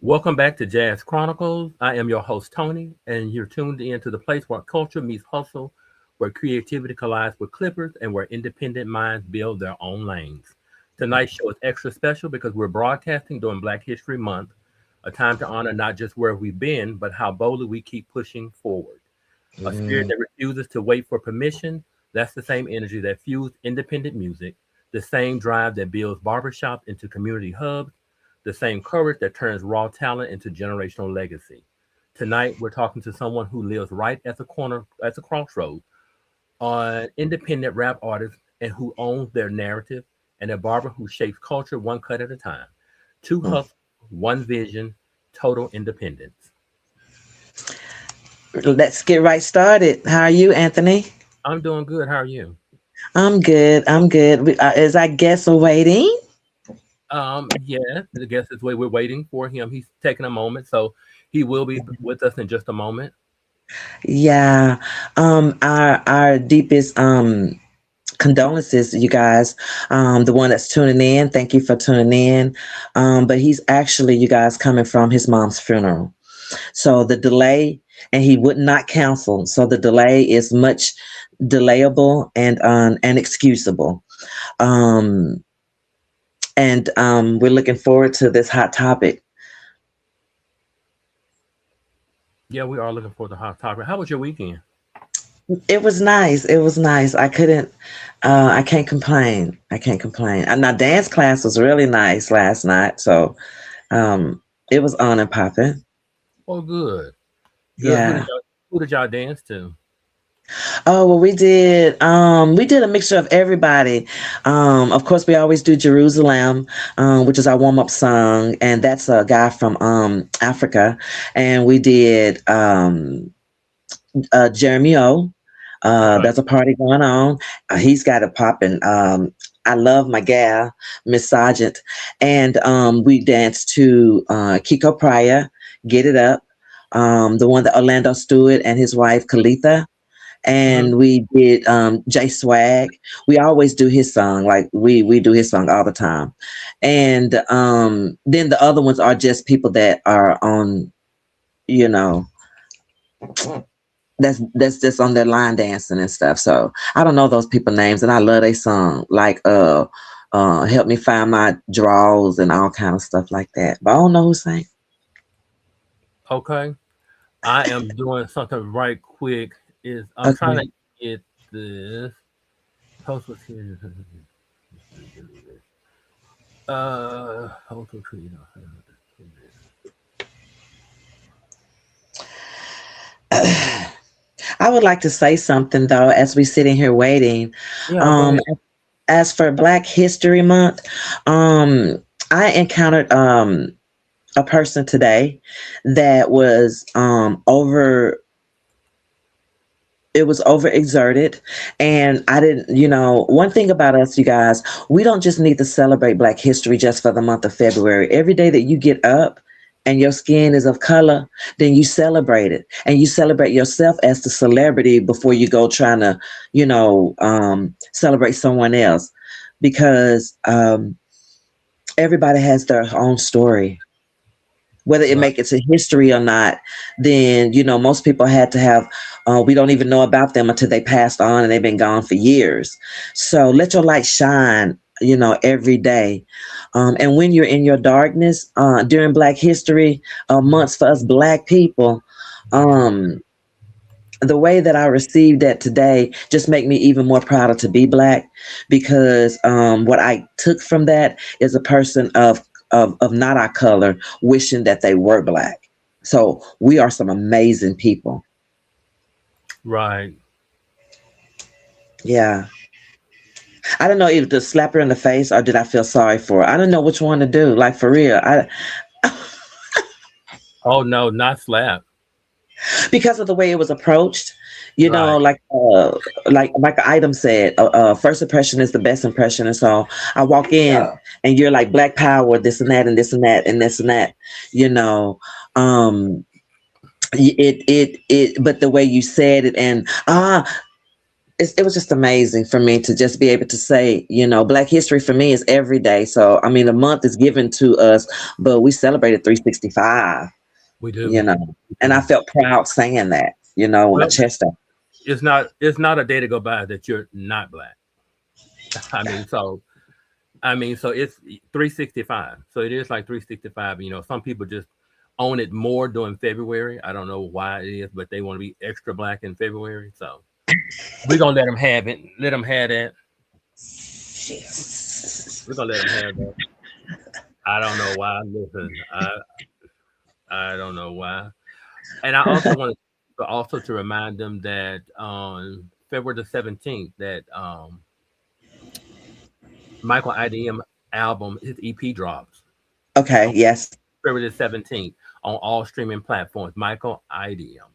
Welcome back to Jazz Chronicles. I am your host, Tony, and you're tuned in to the place where culture meets hustle, where creativity collides with clippers, and where independent minds build their own lanes. Tonight's show is extra special because we're broadcasting during Black History Month, a time to honor not just where we've been, but how boldly we keep pushing forward. A spirit Mm, that refuses to wait for permission, that's the same energy that fuels independent music, the same drive that builds barbershops into community hubs, the same courage that turns raw talent into generational legacy. Tonight, we're talking to someone who lives right at the corner, at the crossroads, an independent rap artist and who owns their narrative, and a barber who shapes culture one cut at a time. Two mm. hustles, one vision, total independence. Let's get right started. How are you, Anthony? I'm doing good. How are you? I'm good. I'm good. Is I guess waiting? Yes, I guess it's way we're waiting for him. He's taking a moment, so he will be with us in just a moment. Yeah. Our deepest condolences, you guys. The one that's tuning in. Thank you for tuning in. But he's actually, you guys, coming from his mom's funeral. So the delay, and he would not cancel. So the delay is much delayable and excusable. Um, and we're looking forward to this hot topic. Yeah, we are looking for the hot topic. How was your weekend? It was nice. It was nice. I can't complain. I can't complain. And my dance class was really nice last night. So um, it was on and popping. Oh, good, good. Yeah. Who did y'all dance to? Oh, well, we did a mixture of everybody. Of course, we always do Jerusalem, which is our warm up song, and that's a guy from Africa. And we did Jeremy O. Right. There's a party going on. He's got it popping. I love my gal, Miss Sargent, and we danced to Kiko Pryor, "Get It Up," the one that Orlando Stewart and his wife Kalitha, Hmm. and we did J Swag. We always do his song, like we do his song all the time. And then the other ones are just people that are on, you know, that's just on their line dancing and stuff. So I don't know those people names, and I love their song, like Help Me Find My Draws and all kind of stuff like that. But I don't know who sang. Okay. I am doing something right quick. Is I'm trying Okay. to get this post was here. Post was here. I would like to say something though, as we sitting here waiting. Yeah, go Um, ahead. as for Black History Month, I encountered a person today that was it was overexerted, and I didn't, one thing about us, you guys, we don't just need to celebrate Black history just for the month of February. Every day that you get up and your skin is of color, then you celebrate it, and you celebrate yourself as the celebrity before you go trying to, celebrate someone else, because everybody has their own story, whether it Right. make it to history or not. Then most people had to have, we don't even know about them until they passed on and they've been gone for years. So let your light shine, every day. And when you're in your darkness, during Black History months for us Black people, um the way that I received that today just make me even more prouder to be Black, because what I took from that is a person of not our color wishing that they were Black. So we are some amazing people. Right. Yeah. I don't know if to slap her in the face or did I feel sorry for her. I don't know which one to do. Like for real. Oh no, not slap. Because of the way it was approached, Right. like the item said, first impression is the best impression. And so I walk in, yeah, and you're like Black Power, this and that and this and that and this and that, you know. um but the way you said it, and it was just amazing for me to just be able to say, Black History for me is every day. So, I mean, a month is given to us, but we celebrated 365, We you do. know, We and I do. felt proud saying that, with my Well, chest out. it's not a day to go by that you're not black. I mean, so so it's 365. So it is like 365. Some people just own it more during February. I don't know why it is, but they want to be extra black in February. So we're gonna let them have it. Let them have that. We're gonna let them have that. I don't know why. Listen, I don't know why. And I also want to remind them that on February the 17th, that Michael IDM album, his EP drops Okay. on Yes. February the 17th on all streaming platforms. Michael IDM.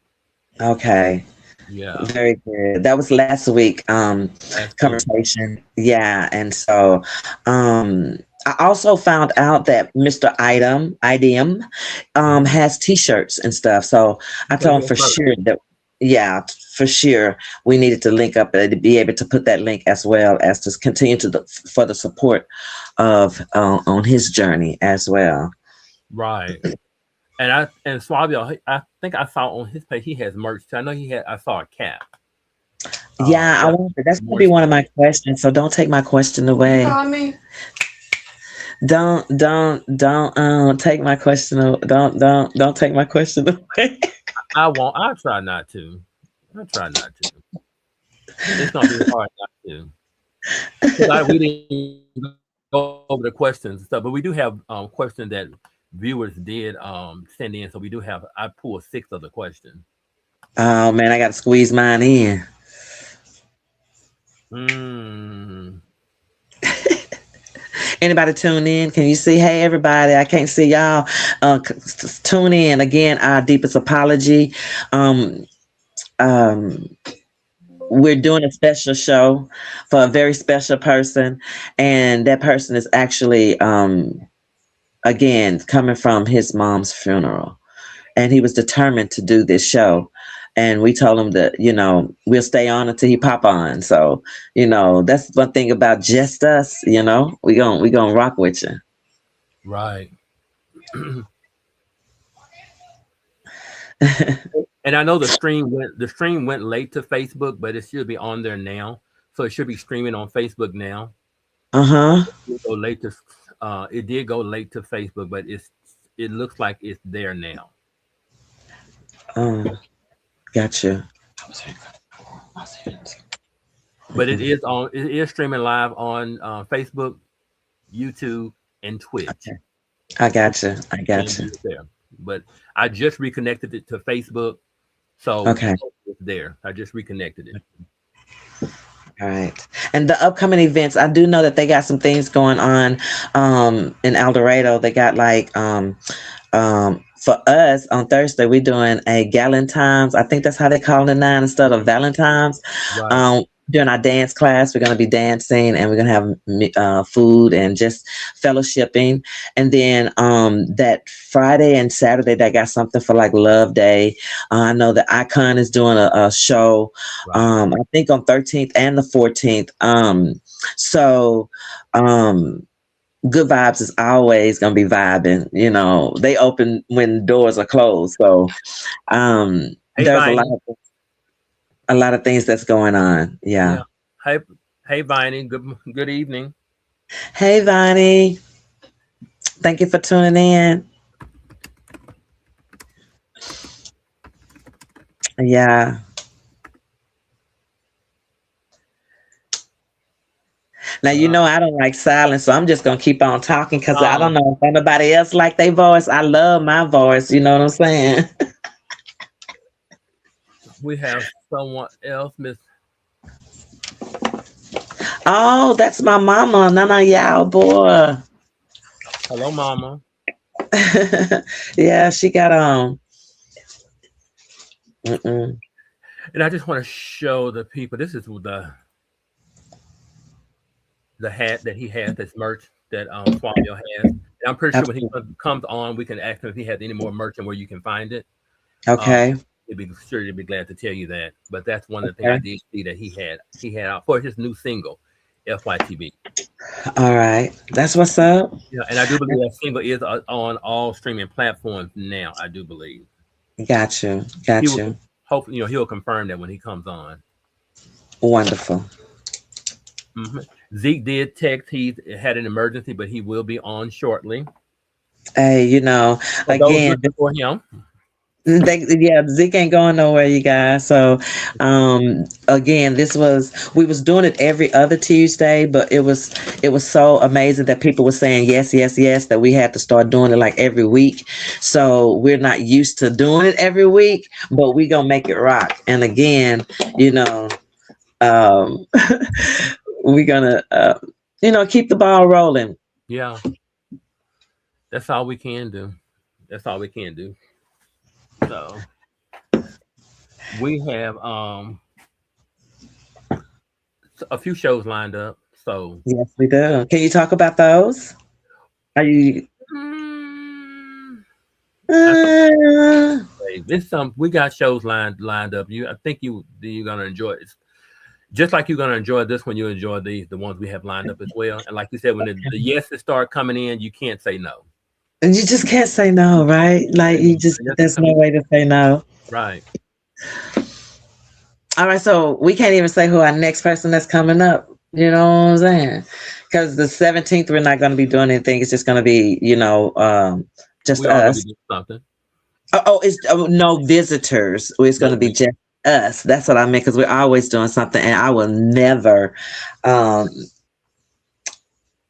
Okay. Yeah. Very good. That was last week Last week. conversation. Yeah, and so I also found out that Mr. IDM Mhm. has t-shirts and stuff. So I So told him here's for first. sure that yeah, for sure we needed to link up and to be able to put that link as well as to continue for the support of on his journey as well. Right. And Suavio, I think I saw on his page he has merch too. I know he had. I saw a cap. Yeah, I Yeah, wonder. That's gonna more be one of stuff. my questions. So don't take my question away. Call me. Don't take my question. Don't take my question away. I won't. I'll try not to. I'll try not to. It's gonna be hard not to. Because we didn't go over the questions and stuff, but we do have questions that viewers did send in. So we do have. I pulled six of the questions. Oh man, I got to squeeze mine in. Mm, Anybody tune in? Can you see? Hey, everybody! I can't see y'all. Tune in again. Our deepest apology. Um, um, we're doing a special show for a very special person, and that person is actually again coming from his mom's funeral, and he was determined to do this show. And we told him that, we'll stay on until he pop on. So, that's one thing about just us, we gonna rock with you. right. And I know the stream went late to Facebook, but it should be on there now. So it should be streaming on Facebook now. Uh-huh. It did go late to Facebook, but it looks like it's there now. Gotcha. But it is streaming live on Facebook, YouTube, and Twitch. Okay. I gotcha. I You can gotcha. view it there. But I just reconnected it to Facebook, so Okay. it's there. I just reconnected it. All right. And the upcoming events, I do know that they got some things going on in El Dorado. They got like for us on Thursday, we're doing a Galentine's. I think that's how they call it now instead of Mhm. Valentine's. Right. During our dance class, we're going to be dancing and we're going to have food and just fellowshipping. And then that Friday and Saturday, they got something for like Love Day. I know that Icon is doing a show, Right. I think on 13th and the 14th. So, um, good vibes is always gonna be vibing. They open when doors are closed. So Hey, there's a lot Viney. of things that's going on. Yeah. Yeah. Hey, hey, Viney. Good evening. Hey, Vonnie. Thank you for tuning in. Yeah. Now Uh, I don't like silence, so I'm just gonna keep on talking because I don't um, know if anybody else like their voice. I love my voice. You know what I'm saying? we have someone else, Miss. Oh, that's my mama. Nana y'all boy. Hello, Mama. Yeah, she got on. Mm-mm. And I just want to show the people. This is the hat that he has. This merch that Swamio has. And I'm pretty sure when he Absolutely. comes on, we can ask him if he has any more merch and where you can find it. Um, Okay. he'd be sure to be glad to tell you that. But that's one of the things I Okay. did see that he had out for his new single, FYTB. All right. That's what's up. Yeah, and I do believe that single is on all streaming platforms now. I do believe Got you. he Got will. you. Hopefully, he'll confirm that when he comes on. Wonderful. Zeke did text he had an emergency, but he will be on shortly. Hey, For those again, looking for him, yeah, Zeke ain't going nowhere, you guys. So, again, we was doing it every other Tuesday, but it was so amazing that people were saying yes, yes, yes, that we had to start doing it like every week. So we're not used to doing it every week, but we gonna make it rock. And again, you know, um, we're gonna, keep the ball rolling. yeah, that's all we can do. That's all we can do. So we have a few shows lined up. So Yes, we do. Can you talk about those? Are you? mm, I can't Uh, say this. Some we got shows lined up. I think you're gonna enjoy it. Just like you're gonna enjoy this one, you enjoy the ones we have lined up as well. And like you said, when the yeses start coming in, you can't say no. and you just can't say no, right? Like you just, Yeses there's come no in, way to say no. right. All right, so we can't even say who our next person that's coming up. You know what I'm saying? Because the 17th, we're not going to be doing anything. It's just going to be, just We are gonna be us. doing something. No visitors. It's going No, to be just us. That's what I meant. Because we're always doing something, and I will never um,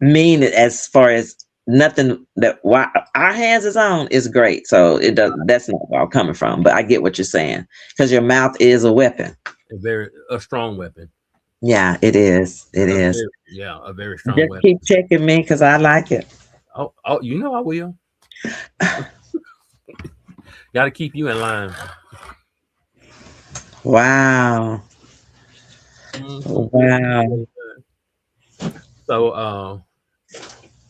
mean it as far as nothing that why our hands is on is great. So it does. That's not where I'm coming from. But I get what you're saying because your mouth is a weapon. a strong weapon. Yeah, it is. It is. A very strong Just weapon. keep checking me because I like it. Oh, I will. Got to keep you in line. Wow. Yes, Wow. so,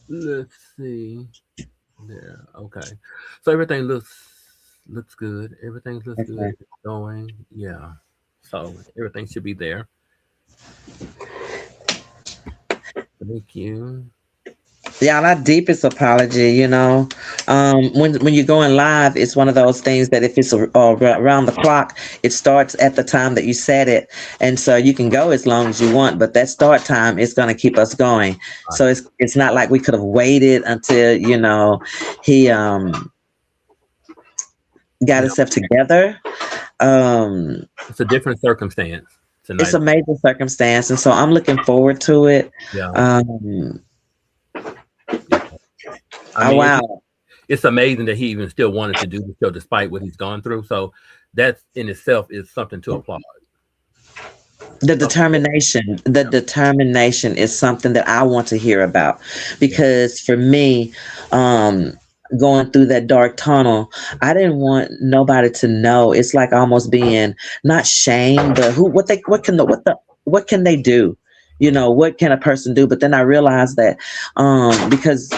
let's see. There. Okay. So everything looks good. Everything looks good. Okay. It's going. Yeah. So everything should be there. Thank you. Yeah, our deepest apology. When you're going live, it's one of those things that if it's around the clock, it starts at the time that you set it, and so you can go as long as you want. But that start time is going to keep us going. Right. So it's not like we could have waited until he got Yeah. himself together. Um, It's a different circumstance it's tonight. a major circumstance, and so I'm looking forward to it. Yeah. Um, Yeah. I oh mean, wow, it's amazing that he even still wanted to do the show despite what he's gone through. So that in itself is something to applaud. the Something to- determination, the Yeah. determination is something that I want to hear about, Yeah. because for me, um, going through that dark tunnel, I didn't want nobody to know. It's like almost being not shame, but what can they do? What can a person do? But then I realized that because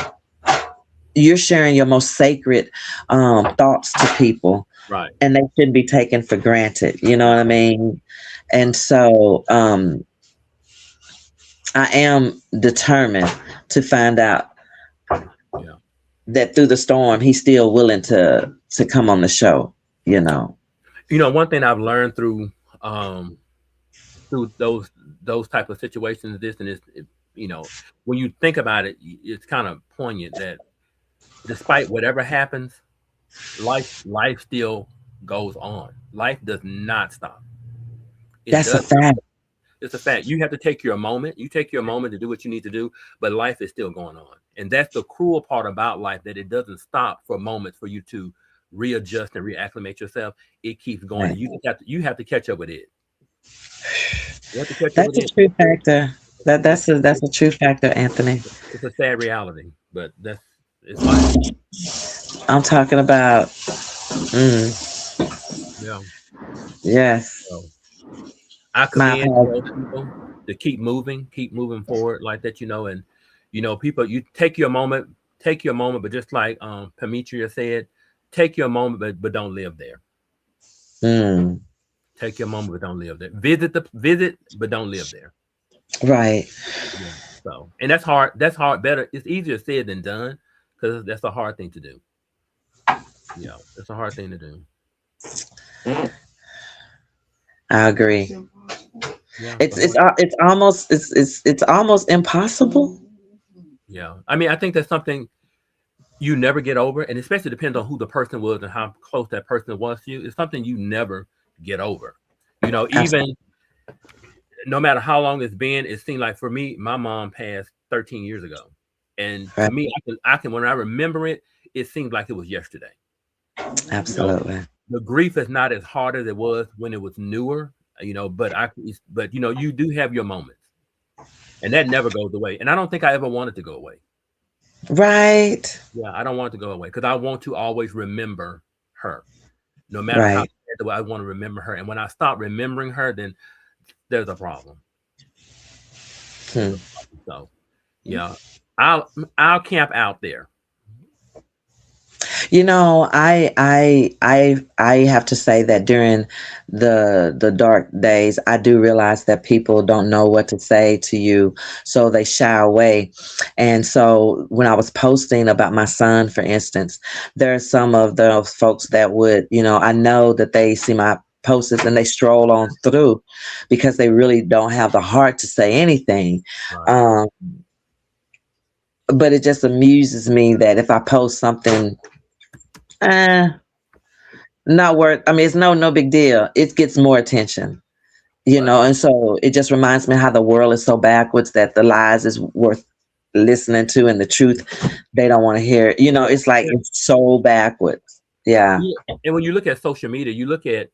you're sharing your most sacred thoughts to people, Right. and they shouldn't be taken for granted. You know what I mean? And so I am determined to find out Yeah. that through the storm, he's still willing to come on the show. You know, One thing I've learned um through those type of situations, this and this, when you think about it, it's kind of poignant that despite whatever happens, life still goes on. Life does not stop. It that's a does not. fact. It's a fact. You have to take your moment. You take your moment to do what you need to do, but life is still going on. And that's the cruel part about life, that it doesn't stop for moments for you to readjust and reacclimate yourself. It keeps going, Right. and you have to catch up with it. You have to catch up with That's a it. true factor. That It's, that's a that's a true factor, Anthony. it's a sad reality, but it's life. I'm talking about. Mm, Yeah. yes, So I my commend those apologies. people to keep moving forward like that, and people, you take your moment, but just like Pametria said, take your moment, but don't live there. Mm, Take your moment, but don't live there. Visit, but don't live there. right. Yeah. So, and that's hard. That's hard. Better. It's easier said than done because that's a hard thing to do. Yeah, it's a hard thing to do. I agree. Yeah. It's almost impossible. Yeah. I mean, I think that's something you never get over, and especially depends on who the person was and how close that person was to you. It's something you never get over. Absolutely. Even no matter how long it's been, it seemed like for me, my mom passed 13 years ago, and to Right. me, I can when I remember it, it seems like it was yesterday. You know, Absolutely. the grief is not as hard as it was when it was newer. But you do have your moments, and that never goes away. And I don't think I ever wanted to go away. Right. Yeah, I don't want it to go away because I want to always remember her, no matter how Right. sad the way I want to remember her. And when I stop remembering her, then there's a problem. There's Hmm. a problem. So yeah, I'll I'll camp out there. I have to say that during the dark days, I do realize that people don't know what to say to you, so they shy away. And so when I was posting about my son, for instance, there are some of those folks that would, I know that they see my posts and they stroll on through because they really don't have the heart to say anything. Right. Um, but it just amuses me that if I post something, eh, not worth. I mean, it's no big deal. It gets more attention, Right. and so it just reminds me how the world is so backwards that the lies is worth listening to, and the truth they don't want to hear. It's like Yeah. it's so backwards. Yeah. Yeah. And when you look at social media, you look at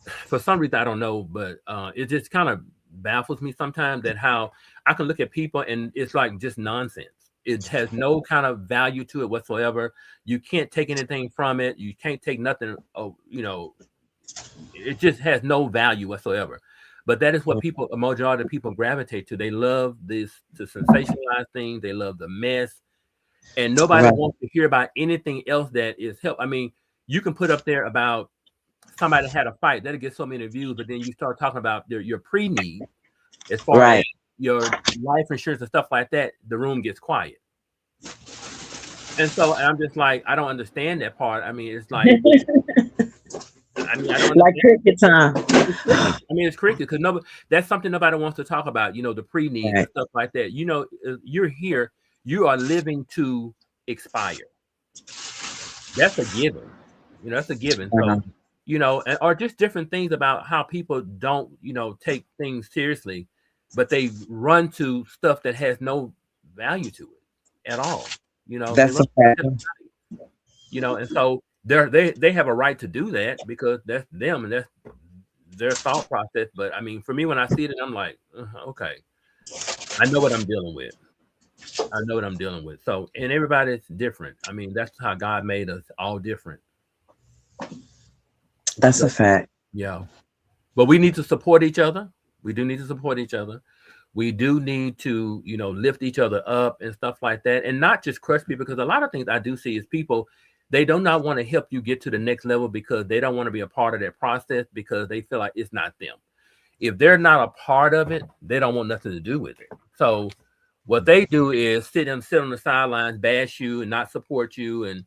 for some reason I don't know, but it just kind of baffles me sometimes that how I can look at people and it's like just nonsense. It has no kind of value to it whatsoever. You can't take anything from it. You can't take nothing. It just has no value whatsoever. But that is what a majority of people gravitate to. They love this to sensationalize things. They love the mess, and nobody Right. wants to hear about anything else that is help. I mean, you can put up there about somebody had a fight that'll get so many views, but then you start talking about your pre-need as far as Right. your life insurance and stuff like that. The room gets quiet, and so I'm just like, I don't understand that part. I mean, it's like, I mean, I don't Like understand. cricket time. It's cricket. I mean, it's cricket because nobody. That's something nobody wants to talk about. The pre-needs and Right. stuff like that. You're here. You are living to expire. That's a given. That's a given. Uh-huh. So, or just different things about how people don't, take things seriously, but they run to stuff that has no value to it at all. They That's run a to fact. stuff, and so they have a right to do that because that's them and that's their thought process. But I mean, for me, when I see it, I'm like, okay, I know what I'm dealing with. I know what I'm dealing with. So, and everybody's different. I mean, that's how God made us all different. That's a So, fact. yeah. But we need to support each other. We do need to support each other. We do need to, lift each other up and stuff like that, and not just crush people. Because a lot of things I do see is people they do not want to help you get to the next level because they don't want to be a part of that process because they feel like it's not them. If they're not a part of it, they don't want nothing to do with it. So what they do is sit on the sidelines, bash you, and not support you, and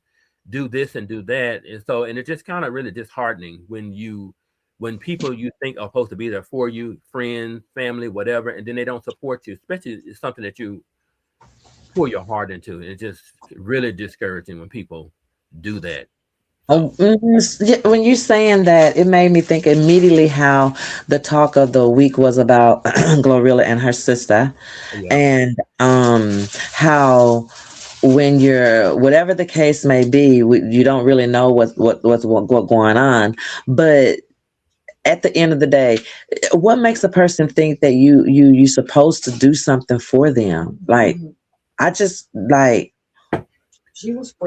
do this and do that. And it's just kind of really disheartening when people you think are supposed to be there for you, friends, family, whatever, and then they don't support you, especially it's something that you pour your heart into. It's just really discouraging when people do that. So When you saying that, it made me think immediately how the talk of the week was about Glorilla and her sister, yeah, and how when you're whatever the case may be, you don't really know what going on, but at the end of the day, what makes a person think that you supposed to do something for them? Like, I just like,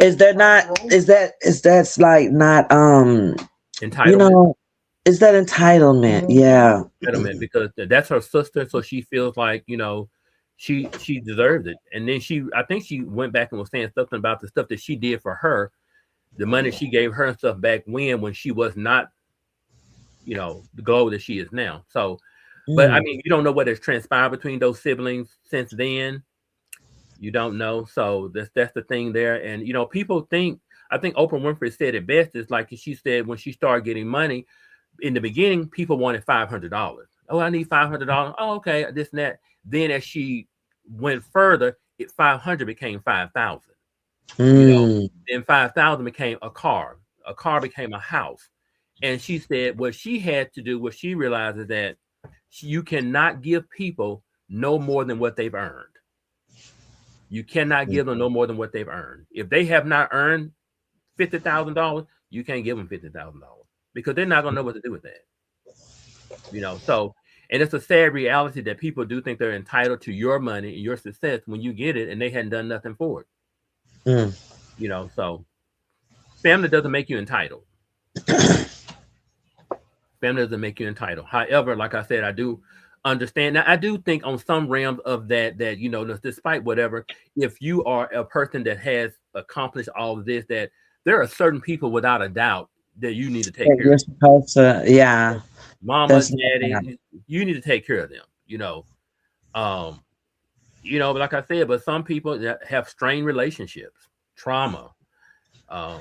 is there not is that's like not you entitlement. know is that entitlement? Yeah. Entitlement because that's her sister, so she feels like she deserves it. And then I think she went back and was saying something about the stuff that she did for her, the money she gave her and stuff back when she was not the glow that she is now. So, but I Mm. mean, you don't know what has transpired between those siblings since then. You don't know. So that's the thing there. And people think, I think Oprah Winfrey said it best, is like she said when she started getting money in the beginning, people wanted $500. Oh, I need $500. Oh, okay, this and that. Then as she went further, 500 became 5,000. You know, Mm. then 5,000 became a car. A car became a house. And she said what she had to do, what she realized is that you cannot give people no more than what they've earned. You cannot give them no more than what they've earned. If they have not earned $50,000, you can't give them $50,000 because they're not gonna know what to do with that. So, and it's a sad reality that people do think they're entitled to your money and your success when you get it and they hadn't done nothing for it. Mm. So family doesn't make you entitled. Family doesn't make you entitled. However, like I said, I do understand. Now, I do think on some realms of that, despite whatever, if you are a person that has accomplished all of this, that there are certain people without a doubt that you need to take That care you're of. supposed to, yeah. Mama, That's no doubt. daddy, you need to take care of them. Um, but like I said, but some people that have strained relationships, trauma. Um,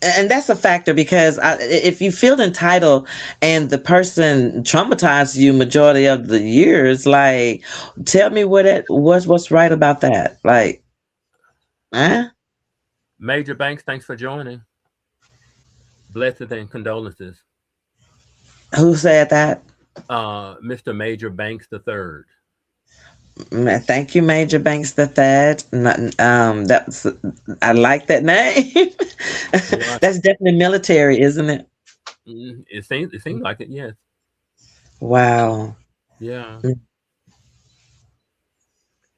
And that's a factor because if you feel entitled and the person traumatized you majority of the years, like, tell me what's right about that. Like, huh? Major Banks, thanks for joining. Blessings and condolences. Who said that? Mr. Major Banks the third. Thank you, Major Banks the Third. That's I like that name. Yeah, That's definitely military, isn't it? it seems like it. Yes. Wow. Yeah.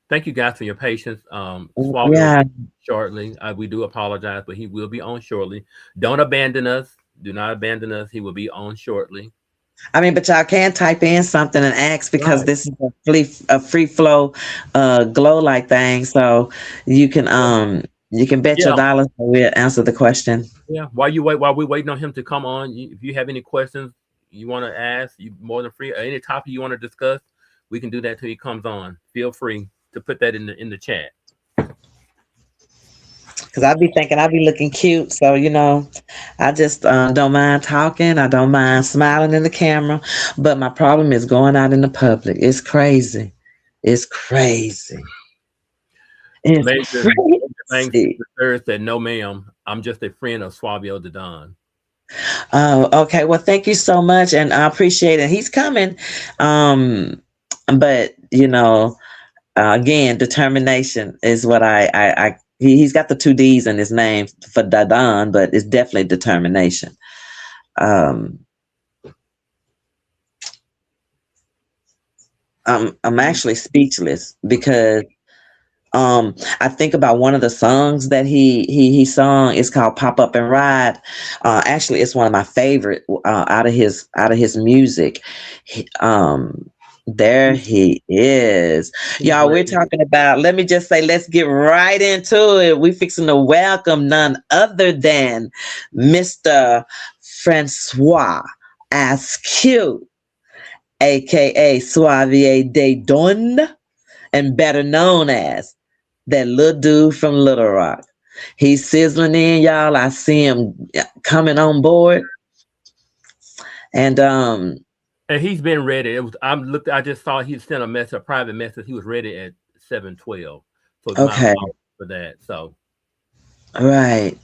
Thank you guys for your patience. Suavio will Yeah. be shortly. We do apologize, but he will be on shortly. Don't abandon us. Do not abandon us. He will be on shortly. I mean, but y'all can type in something and ask because Right. this is a free flow glow light thing. So you can bet your Yeah. dollars that we'll answer the question. Yeah. While we're waiting on him to come on, if you have any questions you want to ask, you more than free. Or any topic you want to discuss, we can do that till he comes on. Feel free to put that in the chat. Because I be thinking I be looking cute. So, I just don't mind talking. I don't mind smiling in the camera. But my problem is going out in the public. It's crazy. It's crazy. It's Major Banks crazy. the third said, "No, ma'am. I'm just a friend of Suavio Da Don." Okay. Well, thank you so much. And I appreciate it. He's coming. But, again, determination is what he's got the two D's in his name for Dadon, but it's definitely determination. Um, I'm actually speechless because I think about one of the songs that he sung. It's called "Pop Up and Ride." Actually, it's one of my favorite out of his music. There he is, He's y'all. We're ready. talking about. Let me just say, let's get right into it. We fixing to welcome none other than Mr. Francois Askew, aka Suavie Da Don, and better known as that little dude from Little Rock. He's sizzling in, y'all. I see him coming on board. And And he's been ready. I just saw he sent a private message. He was ready at 7:12. So my okay, apologies for that. So right.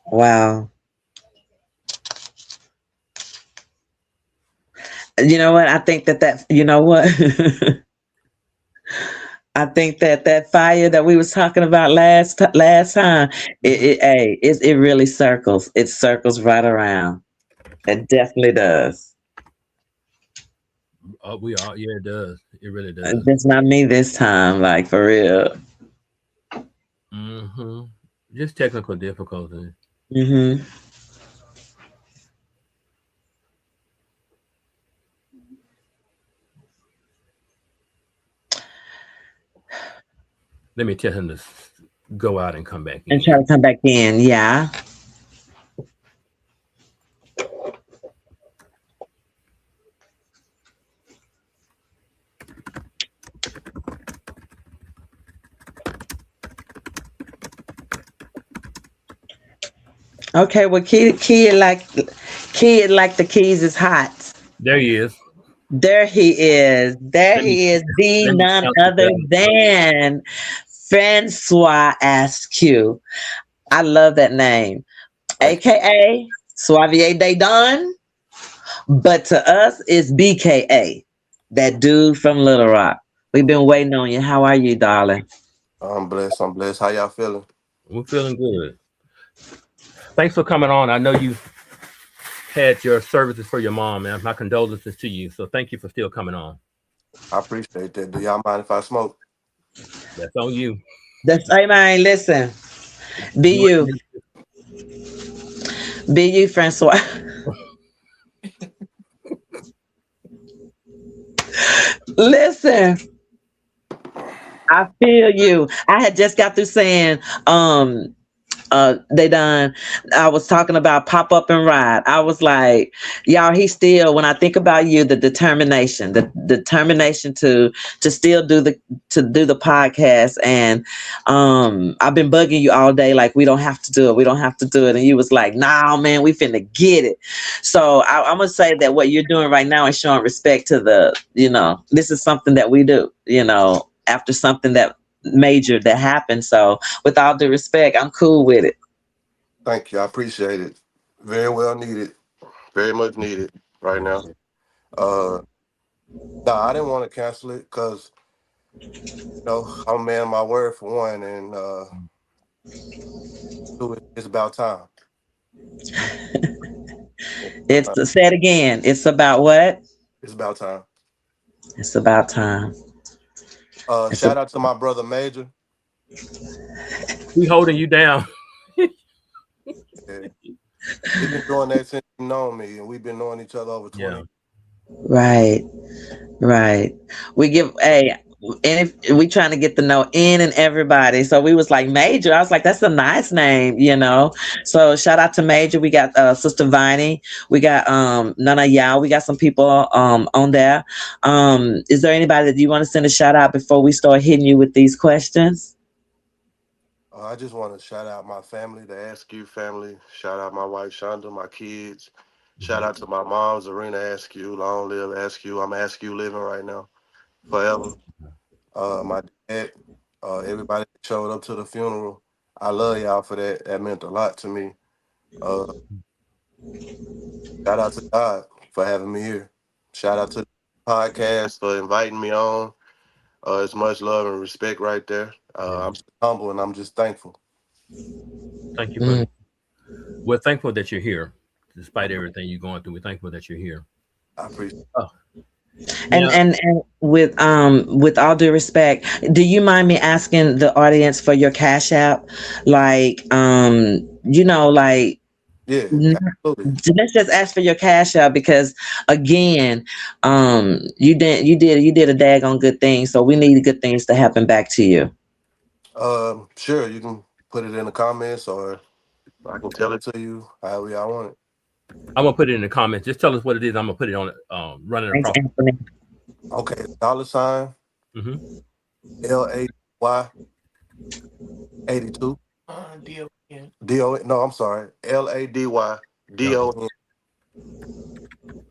Wow. You know what? I think that you know what? I think that fire that we was talking about last time, mhm. it really circles. It circles right around. It definitely does. We are, yeah, it does. It really does. Just not me this time, like for real. hmm Just technical difficulties. Hmm. Let me tell him to go out and come back And try in. to come back in. Yeah. Okay, well, kid like the keys is hot. There he is. There he is. There Let me he is. The let me none count other together. than Francois Askew. I love that name, Thank aka Suavie Da Don. But to us, it's BKA, that dude from Little Rock. We've been waiting on you. How are you, darling? you. I'm blessed. I'm blessed. How y'all feeling? We're feeling good. Thanks for coming on. I know you had your services for your mom, man. My condolences to you. So thank you for still coming on. I appreciate that. Do y'all mind if I smoke? That's on you. That's hey man, listen. Be You you. Be you, Francois. Listen. I feel you. I had just got through saying, they done. I was talking about pop up and ride. I was like, y'all, he still. When I think about you, the determination to still do the podcast, and I've been bugging you all day, like we don't have to do it, we don't have to do it, and you was like, nah, man, we finna get it. So I'm gonna say that what you're doing right now is showing respect to this is something that we do, after something that major that happened. So with all due respect, I'm cool with it. Thank you. I appreciate it. Very well needed. Very much needed right now. Uh, no, I didn't want to cancel it because I'm a man of my word for one, and two, it's about time. It's say it again. It's about what? It's about time. It's about time. It's a, Shout out to my brother Major. We holding you down. Yeah. He's been doing that since he known me, and we've been knowing each other over Yeah. 20. right, right. We give and if we trying to get to know in and everybody. So we was like Major. I was like, that's a nice name. So shout out to Major. We got Sister Viney. We got Nana Yao. We got some people on there. Is there anybody that you want to send a shout out before we start hitting you with these questions? I just want to shout out my family, the Askew family. Shout out my wife Shonda, my kids. Shout out to my mom, Zarina Askew. Long live Askew. I'm Askew living right now, forever. My dad, everybody that showed up to the funeral. I love y'all for that. That meant a lot to me. Uh, Shout out to God for having me here. Shout out to the podcast for inviting me on. It's much love and respect right there. Yeah. I'm just humble and I'm just thankful. Thank you for. Mm. We're thankful that you're here, despite everything you're going through. We're thankful that you're here. I appreciate Oh, And, now, and and with all due respect, do you mind me asking the audience for your cash app? Like like it. Yeah, absolutely. let's just ask for your cash app because again, you did a daggone good thing. So we need good things to happen back to you. Sure, you can put it in the comments or I can tell it to you however y'all want it. I'm gonna put it in the comments. Just tell us what it is. I'm gonna put it on running Thanks, across. Anthony. Okay, $ Mm-hmm. LAY 82. DO. No, I'm sorry. Yep. LADY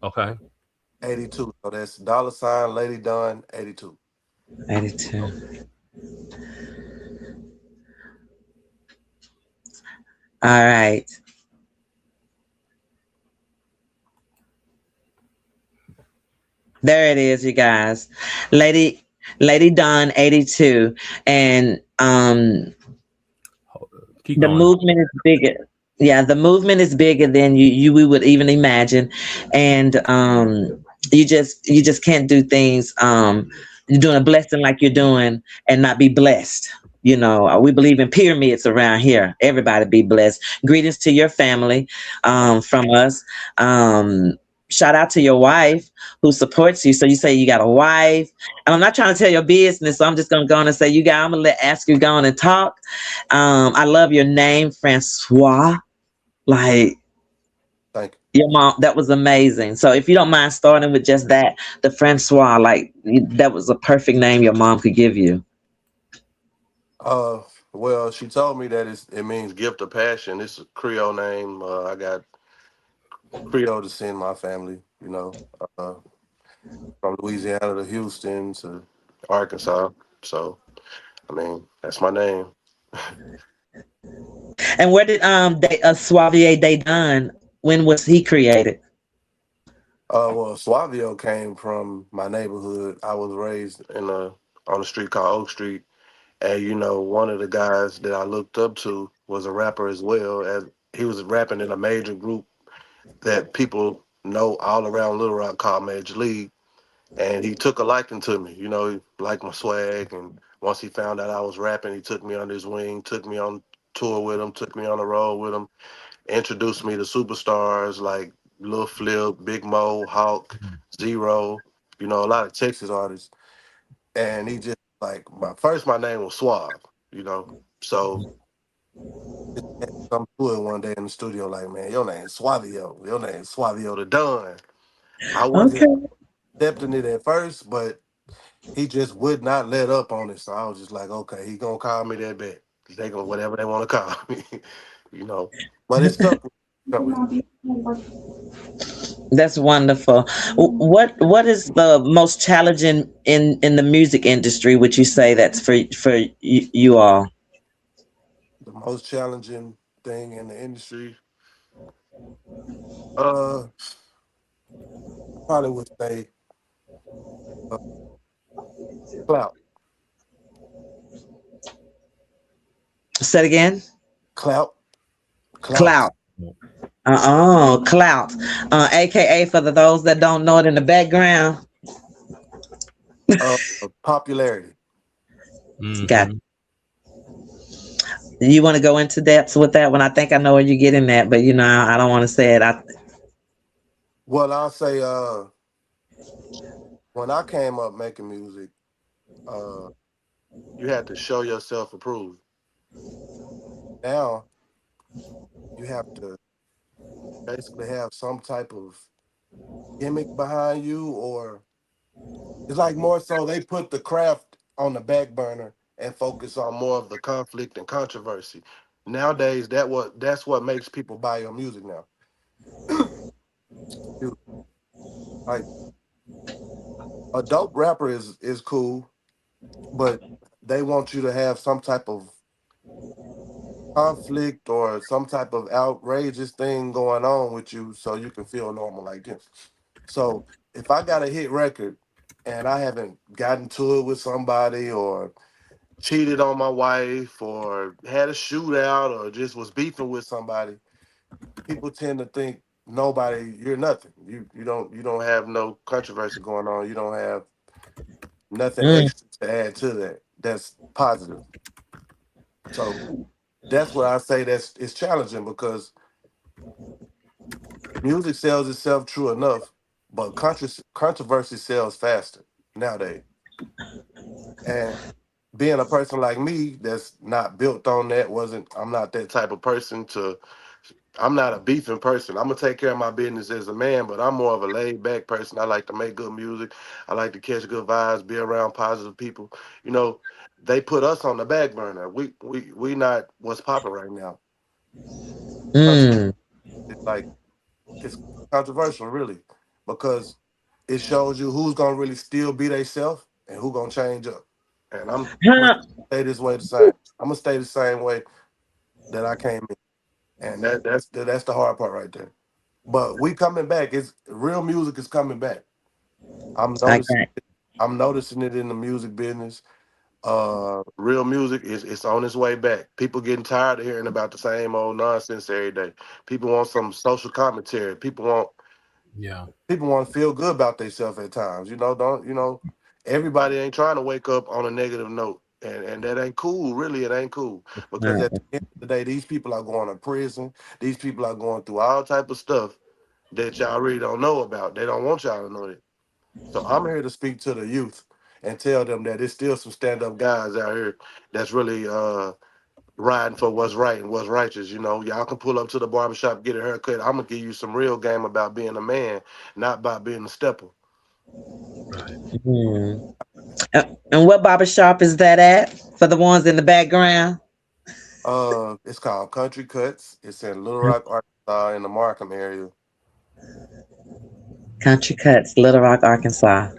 Okay. 82. So that's $Lady Dunn 82. 82. All right. There it is, you guys. Lady Dawn 82. And Keep the going. movement is bigger. Yeah, the movement is bigger than you we would even imagine. And you just can't do things you're doing a blessing like you're doing and not be blessed. We believe in pyramids around here. Everybody be blessed. Greetings to your family from us. Shout out to your wife who supports you. So you say you got a wife, and I'm not trying to tell your business, so I'm just gonna go on and say I'm gonna ask you go on and talk. I love your name, Francois. Like Thank your mom, that was amazing. So if you don't mind starting with just that, the Francois, that was a perfect name your mom could give you. you. Well, she told me that it means gift of passion. It's a Creole name. I got Creole descent in my family. Uh, from Louisiana to Houston to Arkansas. So I mean, that's my name. And where did Suavie Da Don? When was he created? Well, Suavio came from my neighborhood. I was raised on a street called Oak Street, and one of the guys that I looked up to was a rapper as well. As he was rapping in a major group that people know all around Little Rock called Major League, and he took a liking to me. He liked my swag, and once he found out I was rapping, he took me under his wing, took me on tour with him, took me on the road with him, introduced me to superstars like Lil Flip, Big Mo, Hawk, Zero, a lot of Texas artists. And he just like my name was Suave, you know. So just had to come to it one day in the studio, like, man, your name's Suavio. Your name's Suavio Da Don. I wasn't Okay. accepting it at first, but he just would not let up on it. So I was just like, okay, he gonna call me that bad. They gonna whatever they want to call me, you know. But it's stuck. Stuck with That's wonderful. What is the most challenging in the music industry? Would you say that's for you all? the most challenging thing in the industry. Uh, I probably would say uh, clout, Say it again. clout, clout. Clout. Clout. AKA for those that don't know it in the background. Uh, Popularity. Got Hmm. you want to go into depths with that one? I think I know where you're getting at, but I don't want to say it. Well, I'll say when I came up making music, uh, you had to show yourself approved. Now you have to basically have some type of gimmick behind you, or it's like more so they put the craft on the back burner and focus on more of the conflict and controversy. Nowadays, that's what makes people buy your music now. Dude, like a dope rapper is cool, but they want you to have some type of conflict or some type of outrageous thing going on with you so you can feel normal like this. So if I got a hit record and I haven't gotten to it with somebody or cheated on my wife or had a shootout or just was beefing with somebody, people tend to think nobody you're nothing. You don't have no controversy going on. You don't have nothing mm, extra to add to that. That's positive. So that's what I say that's it's challenging because music sells itself true enough, but controversy sells faster nowadays. And being a person like me that's not built on that, wasn't I'm not that type of person to I'm not a beefing person. I'm gonna take care of my business as a man, but I'm more of a laid back person. I like to make good music. I like to catch good vibes, be around positive people. You know, they put us on the back burner. We not what's popping right now. mm. It's like it's controversial, really, because it shows you who's gonna really still be themselves and who gonna change up. And I'm gonna Huh. stay this way the same. I'm gonna stay the same way that I came in, and that's the hard part right there. But we coming back. It's real music is coming back. I'm noticing. Okay. I'm noticing it in the music business. Real music is it's on its way back. People getting tired of hearing about the same old nonsense every day. People want some social commentary. Yeah. People want to feel good about themselves at times. Don't everybody ain't trying to wake up on a negative note. And that ain't cool, really, it ain't cool. Because at the end of the day, these people are going to prison. These people are going through all type of stuff that y'all really don't know about. They don't want y'all to know that. So I'm here to speak to the youth and tell them that there's still some stand-up guys out here that's really riding for what's right and what's righteous. Y'all can pull up to the barbershop, get a haircut. I'm gonna give you some real game about being a man, not about being a stepper. Right. Mm. And what barber shop is that at? For the ones in the background? It's called Country Cuts. It's in Little Rock, Arkansas, in the Markham area. Country Cuts, Little Rock, Arkansas.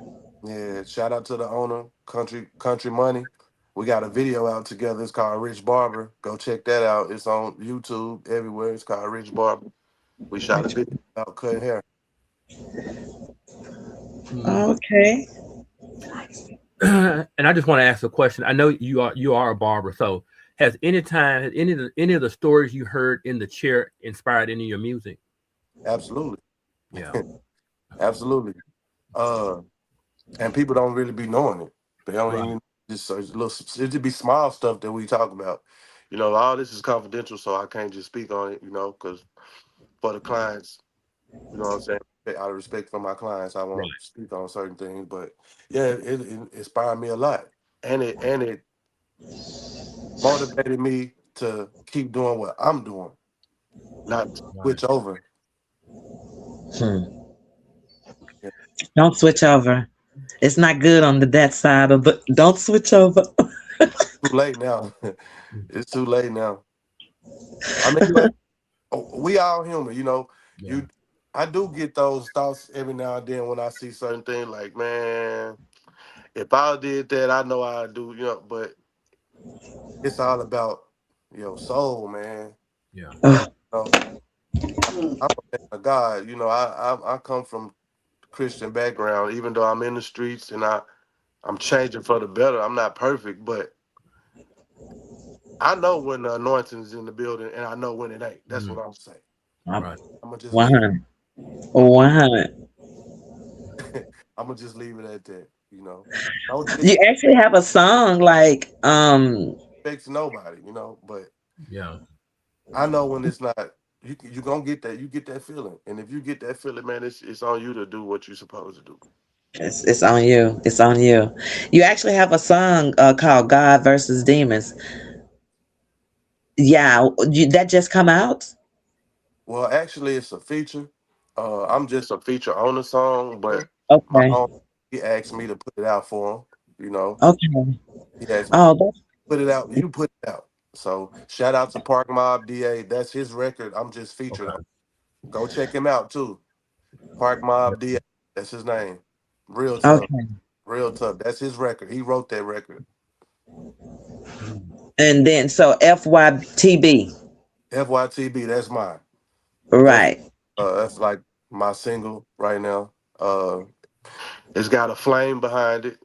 Yeah, shout out to the owner, Country Money. We got a video out together. It's called Rich Barber. Go check that out. It's on YouTube everywhere. It's called Rich Barber. We shot a video about cutting hair. Mm. Okay. And I just want to ask a question. I know you are a barber, so has any of the stories you heard in the chair inspired any of your music? Absolutely, Yeah. absolutely. Uh, and people don't really be knowing it. They don't Right. even just so it's little. It just be small stuff that we talk about. All this is confidential, so I can't just speak on it. Because for the clients, you know what I'm saying. Out of respect for my clients, I won't Right. speak on certain things. But yeah, it inspired me a lot, and it motivated me to keep doing what I'm doing, not Right. switch over. Hmm. Yeah, Don't switch over. It's not good on the that side of the. Don't switch over. too late now. Mm. It's too late now. I mean, but we all human, Yeah. You, I do get those thoughts every now and then when I see certain things. Like, man, if I did that, I know I'd do. But it's all about your soul, man. Yeah. Ugh. You know, I'm a man of God. I come from Christian background, even though I'm in the streets and I'm changing for the better. I'm not perfect, but I know when the anointing's in the building, and I know when it ain't. That's what Mm. I'm saying. Right. I'm gonna just leave. 100. 100. I'm gonna just leave it at that. No You actually have a song like disrespect to nobody. But Yeah. I know when it's not. You gonna get that. You get that feeling, and if you get that feeling, man, it's on you to do what you're supposed to do. it's on you. It's on you. You actually have a song called God versus Demons. Yeah, that just come out. Well, actually, it's a feature. I'm just a feature on the song, but my Okay. own. He asked me to put it out for him. You know, Okay. he asked me, Oh, that's put it out. You put it out. So shout out to Park Mob DA. That's his record. I'm just featured on. Okay. Go check him out too. Park Mob DA. That's his name. Real tough. okay. Real tough. That's his record. He wrote that record. Mm. And then so FYTB. FYTB. That's mine. F. Right. That's like my single right now. It's got a flame behind it.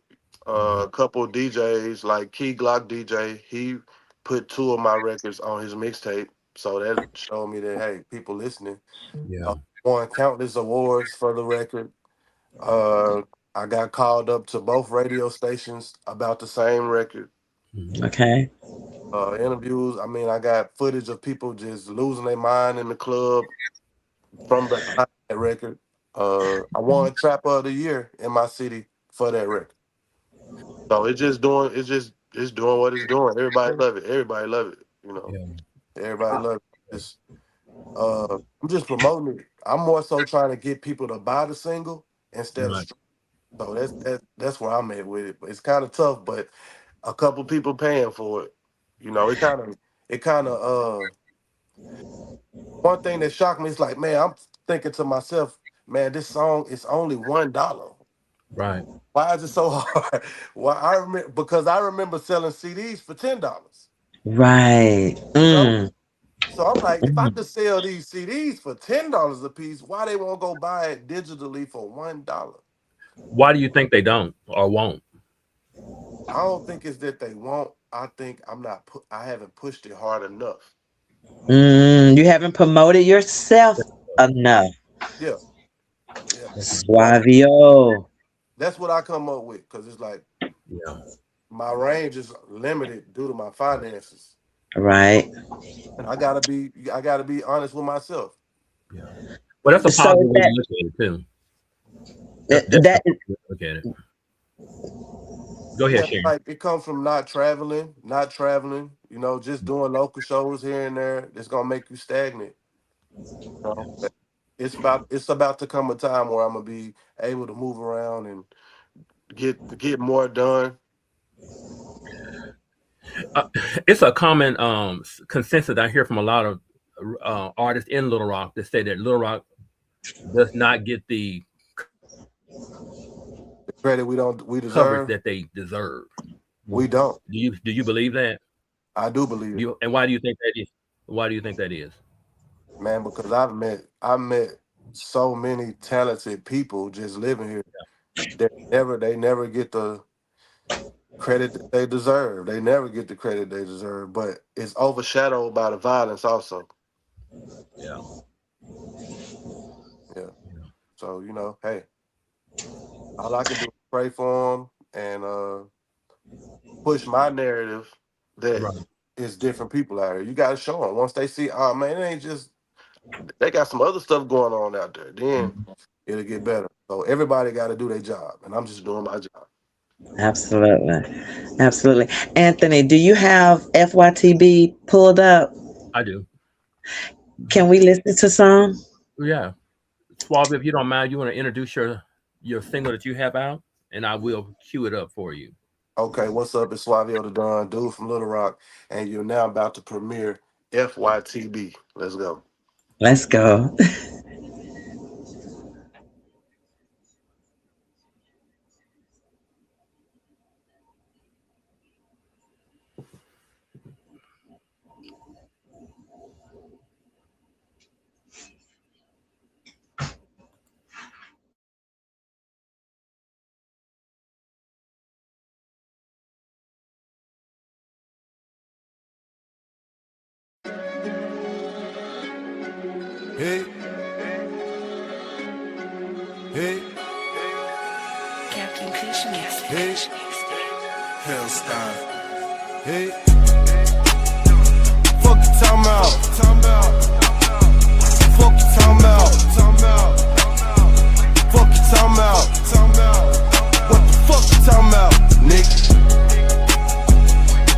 Mhm. A couple of DJs like Key Glock DJ. He put two of my records on his mixtape, so that showed me that hey, people listening. Yeah. Won countless awards for the record. Uh, I got called up to both radio stations about the same record. Mhm. Okay. Interviews. I mean, I got footage of people just losing their mind in the club from behind that record. I won Trapper of the Year in my city for that record. So it's doing what it's doing. Everybody love it. Everybody love it. Yeah. Everybody love it. I'm just promoting it. I'm more so trying to get people to buy the single instead of Right. so that's where I'm at with it. But it's kind of tough, but a couple people paying for it. It kind of one thing that shocked me is like, man, I'm thinking to myself, man, this song is only $1. Right. Why is it so hard? Why I remember because I remember selling CDs for $10. Right. You know, Mm. so I'm like, if I Mm. could sell these CDs for $10 a piece, why they won't go buy it digitally for $1? Why do you think they don't or won't? I don't think it's that they won't. I think I haven't pushed it hard enough. You haven't promoted yourself enough. Yeah, yeah. That's Suavio. that's what I come up with because it's like Yeah. my range is limited due to my finances, Right. and I gotta be honest with myself. Yeah. Well, that's a So positive way to that look at it too. That's definitely that a positive way to look at it. Go ahead, Yeah, Sharon. like it comes from not traveling. Just doing local shows here and there. It's gonna make you stagnant. But it's about to come a time where I'm gonna be able to move around and get more done. Uh, it's a common consensus I hear from a lot of artists in Little Rock that say that Little Rock does not get the The credit we coverage deserve, that they deserve. we don't. Do you believe that? I do believe it, You and why do you think that is? Why do you think that is? man, because I met so many talented people just living here. They never get the credit that they deserve. They never get the credit they deserve, but it's overshadowed by the violence also. Yeah. Yeah. Yeah. So, hey, all I can do is pray for them and push my narrative that Right. it's different people out here. You got to show them. Once they see, oh man, it ain't just, they got some other stuff going on out there, then Mhm. it'll get better. So everybody got to do their job, and I'm just doing my job. Absolutely. Absolutely. Anthony, do you have FYTB pulled up? I do. Can we listen to some? Yeah. Suave, if you don't mind, you want to introduce your single that you have out, and I will cue it up for you. Okay, what's up? It's Suavio Da Don, dude from Little Rock, and you're now about to premiere FYTB. Let's go. Let's go. Hey, hey, Captain Fish Mix. hey, Hellstein. Hey, fuck you talking about? Fuck you talking about? Fuck you talking about? What the fuck you talking about, nigga?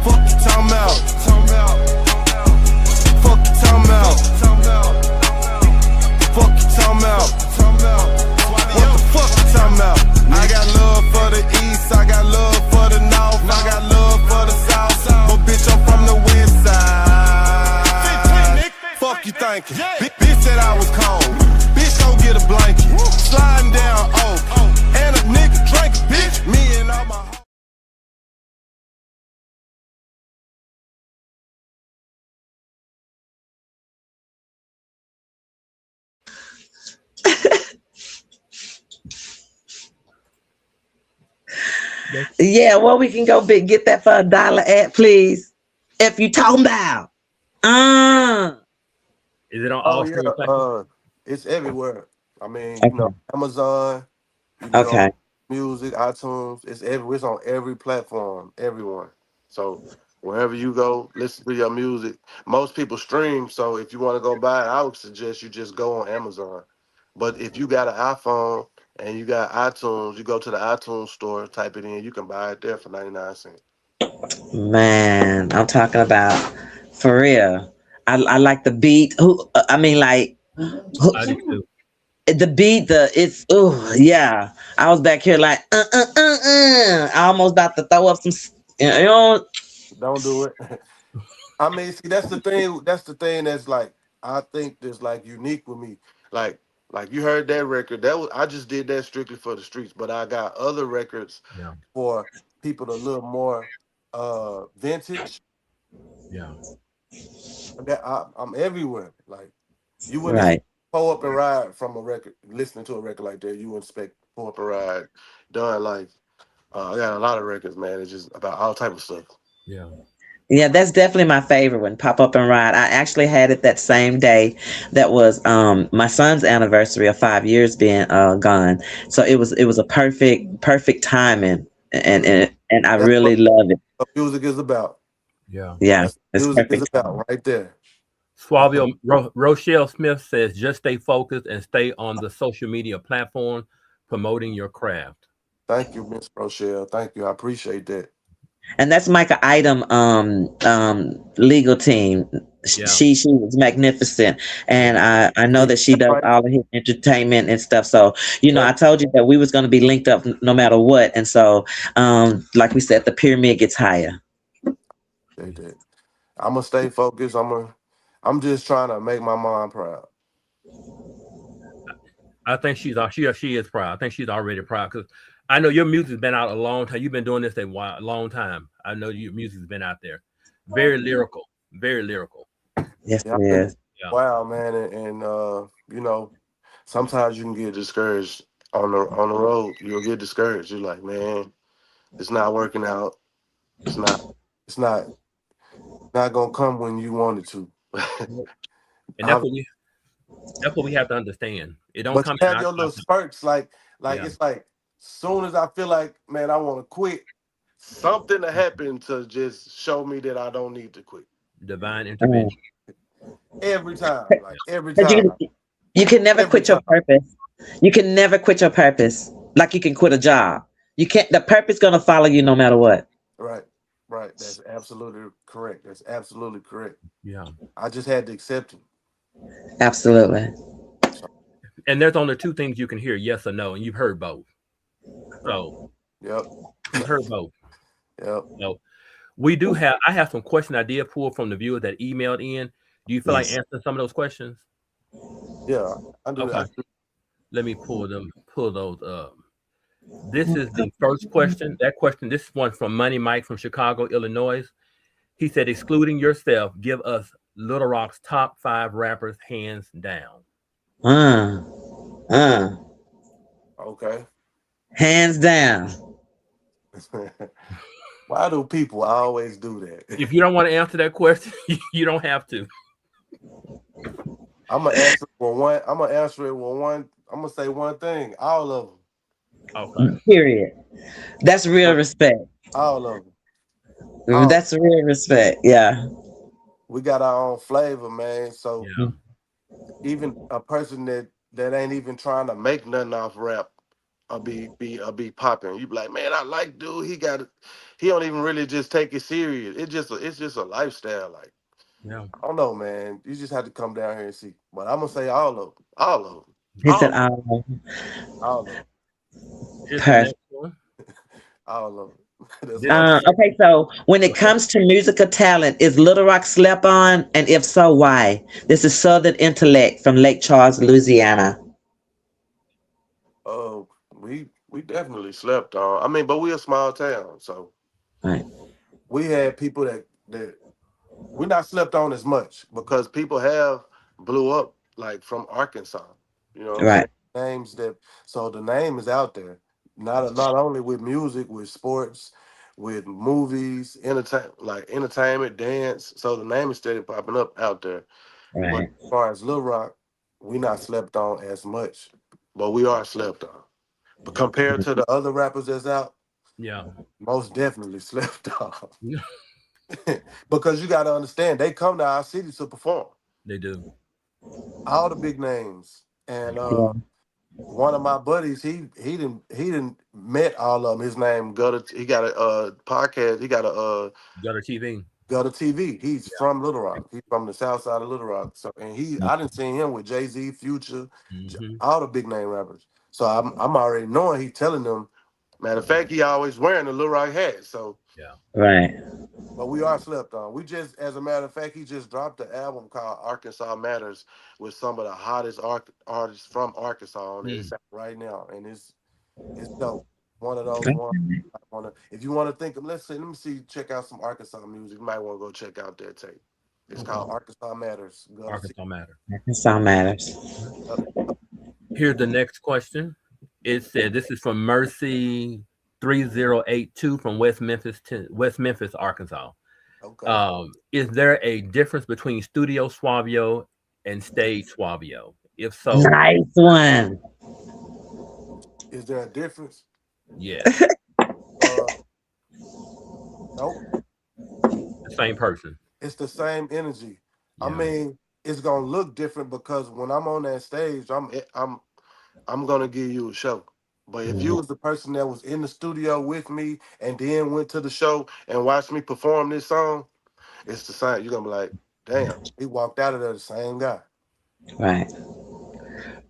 Fuck you talking about? Fuck you talking about? Fuck you talking about? What the fuck you talking about? I got love for the east, I got love for the north, I got love for the south, but bitch I'm from the west side. Fuck you thinking? Bitch said I was cold. Bitch don't get a blanket. Sliding down oak, and a nigga drinking, bitch. Me and all my. Yeah, well, we can go big, get that for $1 at, please. If you talking about. Uh, Is it on Oh all yeah, streaming platforms? it's everywhere. I mean, okay. Amazon. You can go Okay. music, iTunes. It's on every platform, everyone. So wherever you go, listen to your music. Most people stream, so if you want to go buy it, I would suggest you just go on Amazon. But if you got an iPhone and you got iTunes, you go to the iTunes store, type it in, you can buy it there for 99 cents. Man, I'm talking about for real. I like the beat. Who I mean like who, I do too. the beat, it's oh yeah. I was back here like I almost about to throw up some you know. Don't do it. I mean, see, that's the thing. That's the thing that's like I think that's like unique with me. Like, like you heard that record. That was I just did that strictly for the streets, but I got other records Yeah. for people a little more vintage. Yeah. I'm everywhere. Like you wouldn't expect Right. pull up and ride from a record, listening to a record like that. You wouldn't expect pull up and ride done like I got a lot of records, man. It's just about all type of stuff. Yeah. Yeah, that's definitely my favorite one, Pop Up and Ride. I actually had it that same day that was my son's anniversary of 5 years being gone. So it was a perfect timing and Mhm. and I That's really love it. what music is about. Yeah. Yeah, That's what it's music is perfect timing. about right there. Suavio Rochelle Smith says, just stay focused and stay on the social media platform promoting your craft. Thank you, Miss Rochelle. Thank you. I appreciate that. And that's Micah Item legal team. Yeah. She was magnificent, and Yeah. I know Yeah, that she that's does right. all of his entertainment and stuff. So Yep. I told you that we was going to be linked up no matter what, and so like we said, the pyramid gets higher. They did. I'm gonna stay focused. I'm just trying to make my mom proud. I think she is proud. I think she's already proud because I know your music's been out a long time. You've been doing this a long time. I know your music's been out there. Very lyrical, very lyrical. Yes, Yeah, it I've been is. Yeah, wow, man, and you know, sometimes you can get discouraged on the road. You'll get discouraged. You're like, man, it's not working out. It's not. It's not gonna come when you want it to. and I've, that's what we have to understand. It don't but come you in have our your little spurts, like yeah, it's like soon as I feel like, man, I want to quit, something to happen to just show me that I don't need to quit. divine Mm. intervention. Every time, like every 'Cause time, you can never every quit your time. purpose. You can never quit your purpose. Like you can quit a job. You can't. The purpose gonna follow you no matter what. Right, right. That's absolutely correct. That's absolutely correct. Yeah, I just had to accept it. Absolutely. So, and there's only two things you can hear: yes or no, and you've heard both. So yep, you've heard both. yep, So we do have. I have some question I did pull from the viewers that emailed in. Do you feel like Yes. answering some of those questions? yeah. I do. Okay, let me pull them. Pull those up. This is the first question. That question. This one from Money Mike from Chicago, Illinois. He said, excluding yourself, give us Little Rock's top 5 rappers hands down. Uh, uh. Okay. Hands down. Why do people always do that? If you don't want to answer that question, you don't have to. I'm gonna answer for one. I'm gonna answer it with one. I'm gonna say one thing. All of Okay. Period. That's real them. respect. All of them. All. That's real respect. Yeah. We got our own flavor, man. So Yeah. even a person that ain't even trying to make nothing off rap, be popping. You be like, man, I like dude. He got it. He don't even really just take it serious. It's just a lifestyle. Like Yeah. I don't know, man. You just have to come down here and see. But I'm gonna say all of them. All of them. He said, All "Oh, all of them. Here's the perfect." next one. All of them. That's This what I'm saying. Okay, so when it comes to musical talent, is Little Rock slept on? And if so, why? This is Southern Intellect from Lake Charles, Louisiana. Oh, we definitely slept on. I mean, but we a small town, so Right, we had people that we not slept on as much because people have blew up like from Arkansas. You know what I'm saying? right, Names that so the name is out there. Not only with music, with sports, with movies, entertainment, dance. So the name is steady popping up out there. But right. as far as Lil Rock, we not slept on as much, but we are slept on. But compared to the other rappers that's out, Yeah. most definitely slept on. Because you got to understand, they come to our city to perform. They do. All the big names, and Yeah, one of my buddies, he didn't met all of them. His name Gutter. He got a podcast. He got a Gutter TV. Gutter TV. He's from Little Rock. He's from the south side of Little Rock. So and I didn't see him with Jay-Z, Future, Hmm. all the big name rappers. So I'm already knowing he telling them. Matter of fact, he always wearing a Little Rock hat. So, Yeah. right. but we are slept on. We just, as a matter of fact, he just dropped an album called Arkansas Matters with some of the hottest artists from Arkansas on it. Mm. It's out right now, and it's dope. One of those ones. I wanna, if you want to think of, let me see, check out some Arkansas music. You might want to go check out that tape. It's called Arkansas Matters. Go to see. Arkansas matter. Sound matters. Here's the next question. It said this is from Mercy 3082 from West Memphis, Arkansas. Okay. Is there a difference between studio Suavio and stage Suavio? If so, Nice one. Is there a difference? yes, Uh, nope. the same person. It's the same energy. I Yeah. mean, it's gonna look different because when I'm on that stage, I'm gonna give you a show. But if you Mhm. was the person that was in the studio with me and then went to the show and watched me perform this song, it's the same. You're gonna be like, damn, he walked out of there the same guy. Right,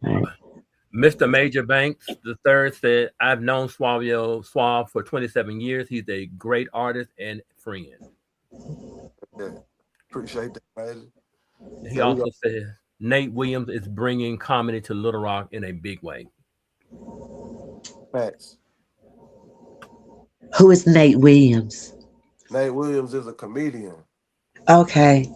right. Mr. Major Banks the third said, "I've known Suave for 27 years. He's a great artist and friend." Yeah, appreciate that, man. He Yeah, we also go. says Nate Williams is bringing comedy to Little Rock in a big way. Facts. Who is Nate Williams? Nate Williams is a comedian. Okay.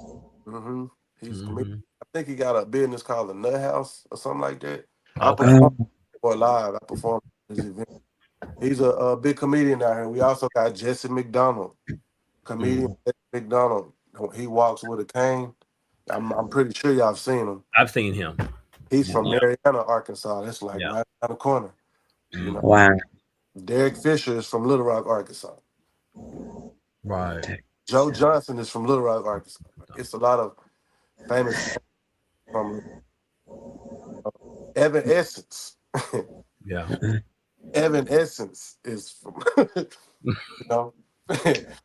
hmm He's a comedian. Hmm. I think he got a business called the Nut House or something like that. I Okay. perform Um, for live. I perform at his event. He's a big comedian out here. We also got Jesse McDonald, comedian Mm. Jesse McDonald. He walks with a cane. I'm pretty sure y'all have seen him. I've seen him. He's from Yeah. Marietta, Arkansas. That's like Yeah. right around the corner. You know, Hmm. wow. Derek Fisher is from Little Rock, Arkansas. Right. Joe Johnson is from Little Rock, Arkansas. It's a lot of famous from Evan Essence. Yeah. Evan Essence is from, you know,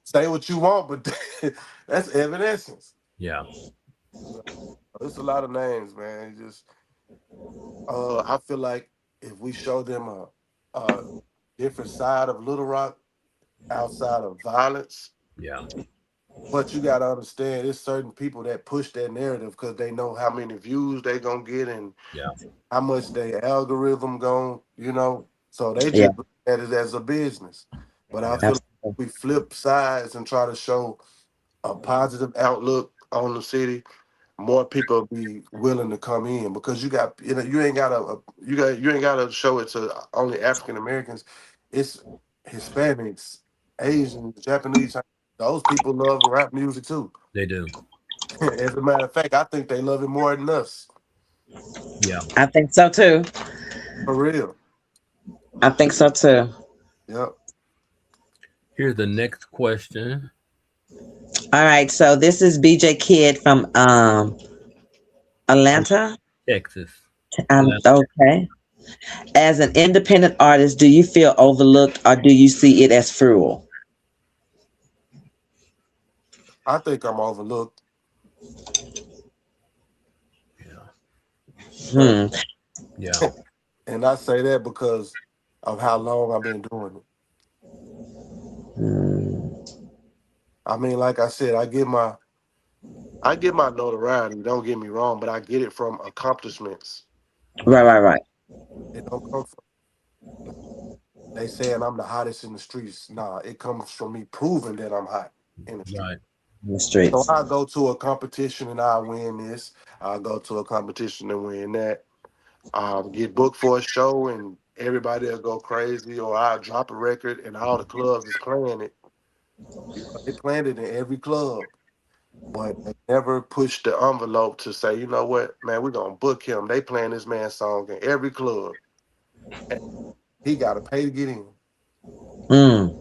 say what you want, but that's Evan Essence. Yeah. You know, it's a lot of names, man. Just, I feel like if we show them a different side of Little Rock outside of violence, Yeah. but you gotta understand, it's certain people that push that narrative because they know how many views they gonna get and Yeah. how much their algorithm going, so they Yeah. just look at it as a business. But I Yeah. feel like Absolutely. we flip sides and try to show a positive outlook on the city, more people be willing to come in because you ain't gotta you ain't gotta show it to only African Americans. It's Hispanics, Asians, Japanese. Those people love rap music too. They do. As a matter of fact, I think they love it more than us. Yeah. I think so too. For real. I think so too. Yep. Here's the next question. All right. So this is BJ Kidd from Atlanta. Texas. Okay. As an independent artist, do you feel overlooked or do you see it as frugal? I think I'm overlooked. Yeah. And Hmm. Yeah. and I say that because of how long I've been doing it. Hmm. I mean, like I said, I get my notoriety, don't get me wrong, but I get it from accomplishments. Right, Right. right, right. It don't come from they saying I'm the hottest in the streets. Nah, it comes from me proving that I'm hot in the street. Right. In the So streets. I go to a competition and I win this. I go to a competition and win that. Get booked for a show and everybody will go crazy, or I drop a record and all the clubs is playing it. They playing it in every club, but they never push the envelope to say, you know what, man, we're gonna book him. They playing this man's song in every club. And he gotta pay to get in. Mm.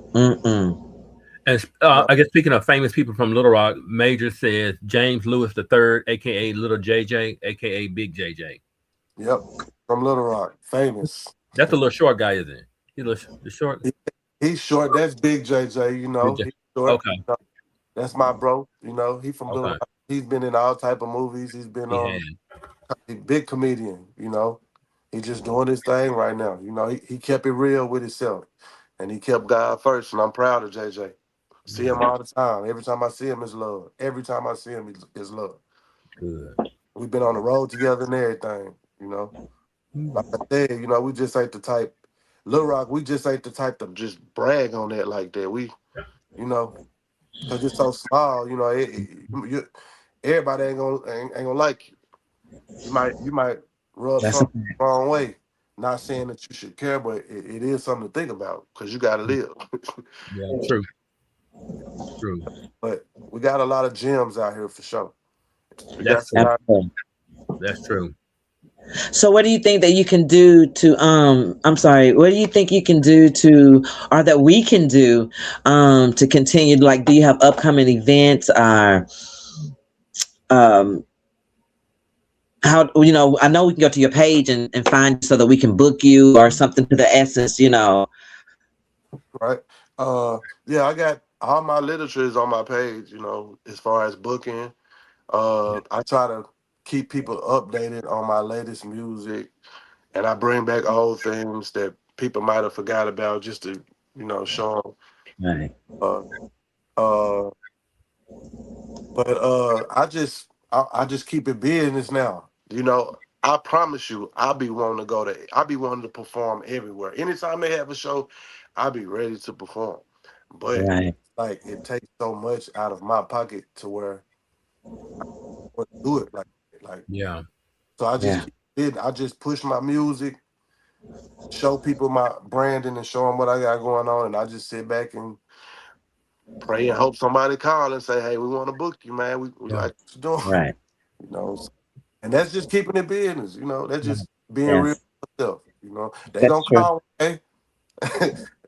And No, I guess speaking of famous people from Little Rock, Major says James Lewis the Third, aka Little JJ, aka Big JJ. yep, from Little Rock, famous. That's a little short guy, isn't it? The short He, he's short. That's Big JJ. Big J. He's short. Okay. That's my bro. He from Little Okay. Rock. He's been in all type of movies. He's been He on. had. He big comedian. He just doing his thing right now. He kept it real with himself, and he kept God first. And I'm proud of JJ. See him Yeah. all the time. Every time I see him, it's love. Every time I see him, it's love. Good. We've been on the road together and everything. Like I said, we just ain't the type. Lil Rock, we just ain't the type to just brag on that like that. You know, because it's so small. Everybody ain't gonna like you. You might rub That's a something the wrong way. Not saying that you should care, but it is something to think about because you got to live. Yeah. True. True. But we got a lot of gems out here for sure. We That's got some true. out. absolutely. That's true. So what do you think that you can do to I'm sorry, what do you think you can do to or that we can do to continue, like, do you have upcoming events or um how, I know we can go to your page and find you so that we can book you or something to the essence. Right. Yeah, I got all my literature is on my page. As far as booking, I try to keep people updated on my latest music, and I bring back old things that people might have forgot about just to show Right. them. Uh, But I just keep it business now. You know, I promise you, I'll be wanting to perform everywhere. Anytime they have a show, I'll be ready to perform. But Right. like it takes so much out of my pocket to where I want to do it like Yeah. so I just Yeah. keep it. I just push my music, show people my branding and show them what I got going on, and I just sit back and pray and hope somebody call and say, "Hey, we want to book you, man. We Yeah. like what you're doing." Right. You know, and that's just keeping it business. You know, that's Right. just being real Yes, with yourself. You know, they that's gonna true. call one day.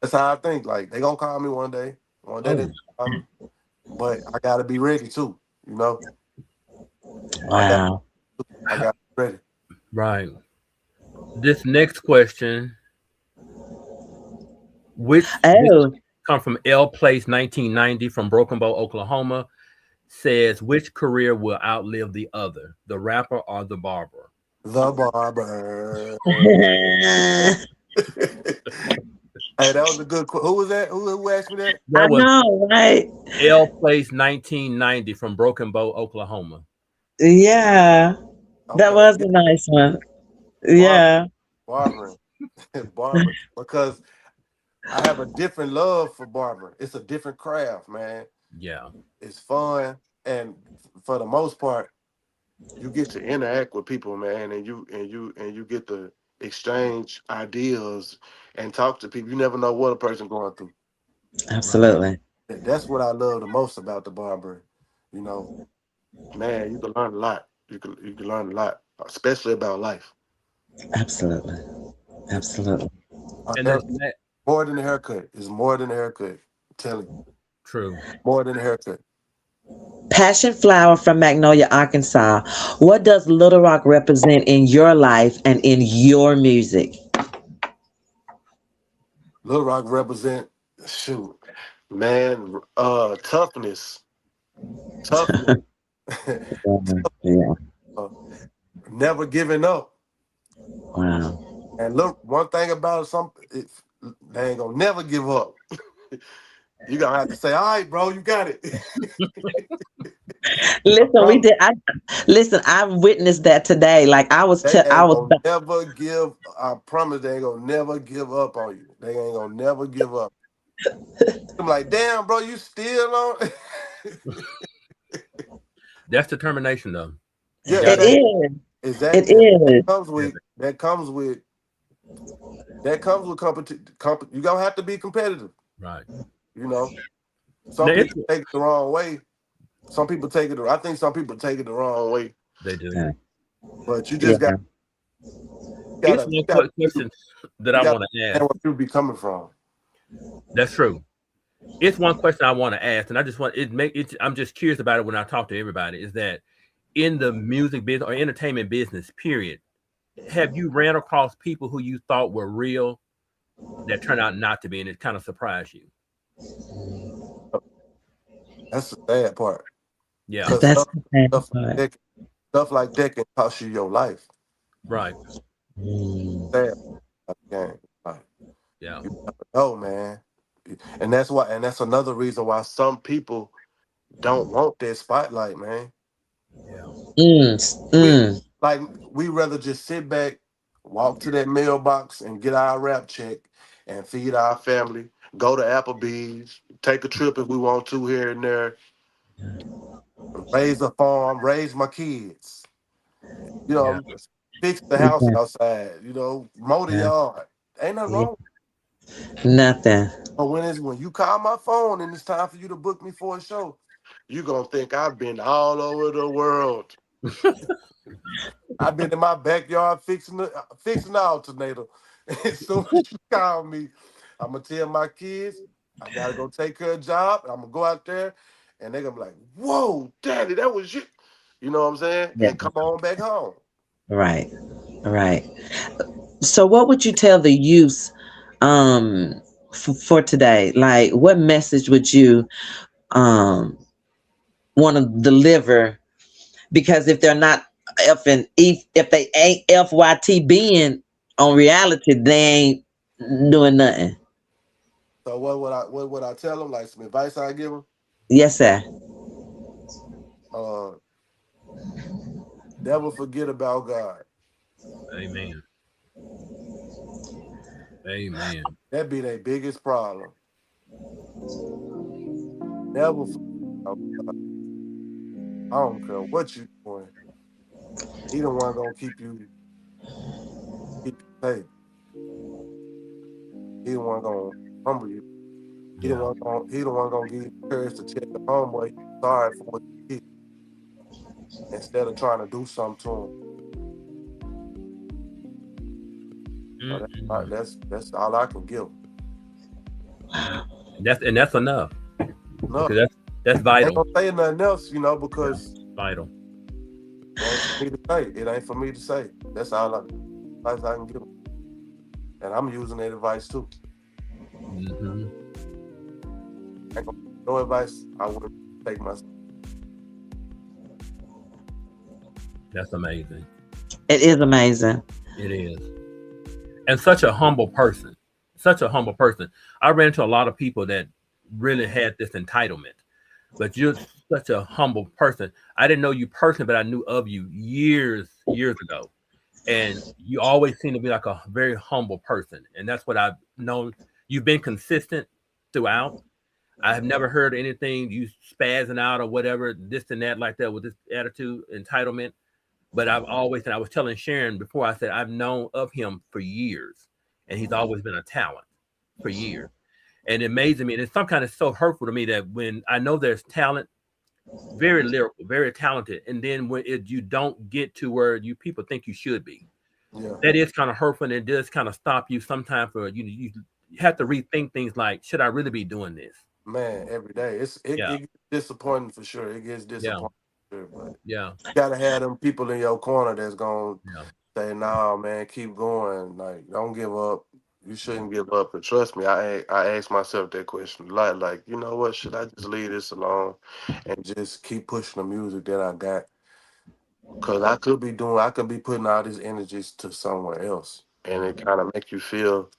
That's how I think. Like they gonna call me one day. One day they Oh, gonna call me, but I gotta be ready too. You know, I got Wow. I got to be ready. right. This next question, which this Oh, come from L Place 1990 from Broken Bow, Oklahoma, says which career will outlive the other, the rapper or the barber? The barber. Hey, that was a good. Who was that? Who asked me that? I That was know, right? L Place 1990 from Broken Bow, Oklahoma. Yeah, that Okay, was yeah, a nice one. barber, Yeah, barbering, barber. Because I have a different love for barbering. It's a different craft, man. Yeah. It's fun, and for the most part, you get to interact with people, man, and you get to exchange ideas and talk to people. You never know what a person going through. Right. absolutely, That's what I love the most about the barbering. You know, man, you can learn a lot. You can learn a lot, especially about life. absolutely, absolutely. My And hair this next, more than a haircut. It's more than a haircut. I'm telling you, true. more than a haircut. Passion Flower from Magnolia, Arkansas. What does Little Rock represent in your life and in your music? Little Rock represent shoot, man, toughness, toughness, Yeah. uh, never giving up. Wow. And look, one thing about they ain't gonna never give up. You gonna have to say, "All right, bro, you got it." I Listen, we promise. did. I listen. I witnessed that today. Like I was. They I ain't was. gonna never give. I promise they ain't gonna never give up on you. They ain't gonna never give up. I'm like, damn, bro, you still on? That's determination, though. You Yeah, It got to is. It exactly. is. That comes with competition. You gonna have to be competitive. right. You know, Now some it's people take it the wrong way. Some people take it. I think some people take it the wrong way. they do. Yeah. But you just Yeah. It's one question that you I gotta want to understand ask. where people be coming from. That's true. It's one question I want to ask, and I just want it make it. I'm just curious about it when I talk to everybody. Is that in the music business or entertainment business? Period. Have you ran across people who you thought were real that turned out not to be, and it kind of surprised you? That's the sad part. Yeah. Because That's the sad stuff part. like that, stuff like that can cost you your life. Right. Mm, Sad about the game. Like Yeah. you never know, man. And that's why. And that's another reason why some people don't want that spotlight, man. Yeah. mm, We mm. like we rather just sit back, walk to that mailbox and get our rap check and feed our family, go to Applebee's, take a trip if we want to here and there, raise a farm, raise my kids, you Yeah. know, fix the house Yeah. outside, mow the Yeah. yard. Ain't nothing Yeah. wrong. Nothing. But when you call my phone and it's time for you to book me for a show, you gonna think I've been all over the world. I've been in my backyard fixing the alternator. As soon as you call me, I'm gonna tell my kids I gotta go take care of a job. I'm gonna go out there, and they're gonna be like, "Whoa, Daddy, that was you." You know what I'm saying? Yeah. And come on back home. Right. Right. So, what would you tell the youth for today? Like, what message would you um want to deliver? Because if they're not if they ain't FYT being on reality, they ain't doing nothing. So what would I tell them? Like some advice I give them? Yes, sir. Uh, never forget about God. Amen. Amen. That be their biggest problem. Never forget about God. I don't care what you doing. He the one gonna keep you safe. He the one gonna humble you. Yeah. He the one gonna give you courage to tell your homeboy you sorry for what you did instead of trying to do something to him. So Mm-mm. that's all I can give. That's enough No, because that's I ain't vital. gonna say nothing else, Yeah, because vital. it ain't for me to say. It ain't for me to say. That's all advice I can give 'em. And I'm using that advice too. Hmm. I ain't gonna no advice I wouldn't take myself. That's amazing. It is amazing. It is, and such a humble person. Such a humble person. I ran into a lot of people that really had this entitlement, but you're such a humble person. I didn't know you personally, but I knew of you years ago, and you always seem to be like a very humble person, and that's what I've known. You've been consistent throughout. I have never heard anything you spazzing out or whatever, this and that like that with this attitude, entitlement. But I've always, and I was telling Sharon before, I said I've known of him for years, and he's always been a talent for years. And it amazes me, and it's some kind of so hurtful to me that when I know there's talent, very lyrical, very talented, and then when you don't get to where you people think you should be, Yeah, that is kind of hurtful, and it does kind of stop you sometimes for you have to rethink things like, should I really be doing this? man, every day. It Yeah, gets disappointing for sure. It gets yeah, disappointing for sure, but yeah, you gotta have them people in your corner that's gonna yeah. say, "Nah, man, keep going. Like, don't give up. You shouldn't give up." But trust me, I asked myself that question a lot. Like, you know what? Should I just leave this alone and just keep pushing the music that I got? Cause I could be putting all these energies to somewhere else, and it kind of make you feel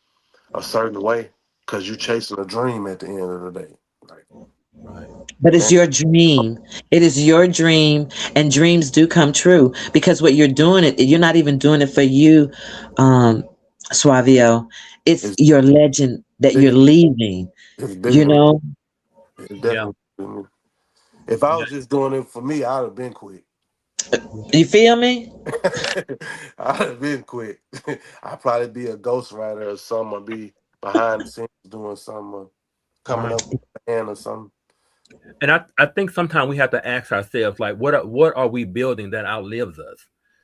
a certain way, cause you chasing a dream at the end of the day. Like, Right. But it's man, your dream. It is your dream, and dreams do come true because what you're doing you're not even doing it for you, um, Suavio. It's it's your legend that you're bigger. leaving. It's You bigger. know, It's Yeah. definitely bigger than me. If I Yeah. was just doing it for me, I'd have been quit. you feel me? I'd have been quit. I'd probably be a ghostwriter or something, or be behind the scenes doing something, or coming Right. up with a band or something. And I think sometimes we have to ask ourselves, like, what are we building that outlives us?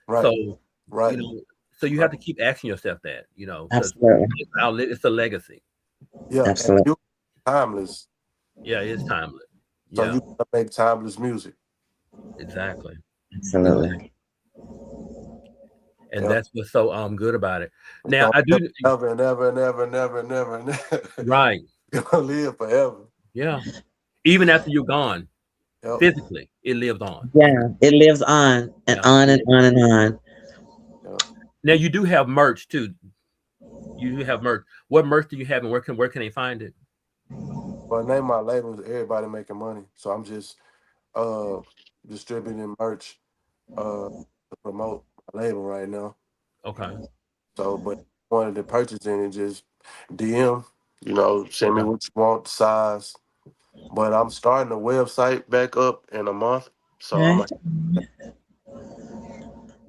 Right, So, you right, know, so you have right. to keep asking yourself that, because Absolutely, it's a legacy. Yeah, and absolutely, you're timeless, Yeah, it's timeless. so Yeah, you gotta make timeless music. exactly. Exactly. absolutely. And Yeah, that's what's so good about it. it's Now gonna I live do. forever and ever and ever and ever and ever and ever. Right. It's gonna live forever. Yeah. Even after you're gone, Yep. physically, it lives on. Yeah, it lives on and Yeah. on and on and on. Yep. Now you do have merch too. You do have merch. What merch do you have, and where can they find it? But name my labels, everybody making money. So I'm just uh distributing merch to promote my label right now. Okay. So but wanted to purchase any, just DM, send me Okay. what you want, the size. But I'm starting the website back up in a month. So I'm Okay. like,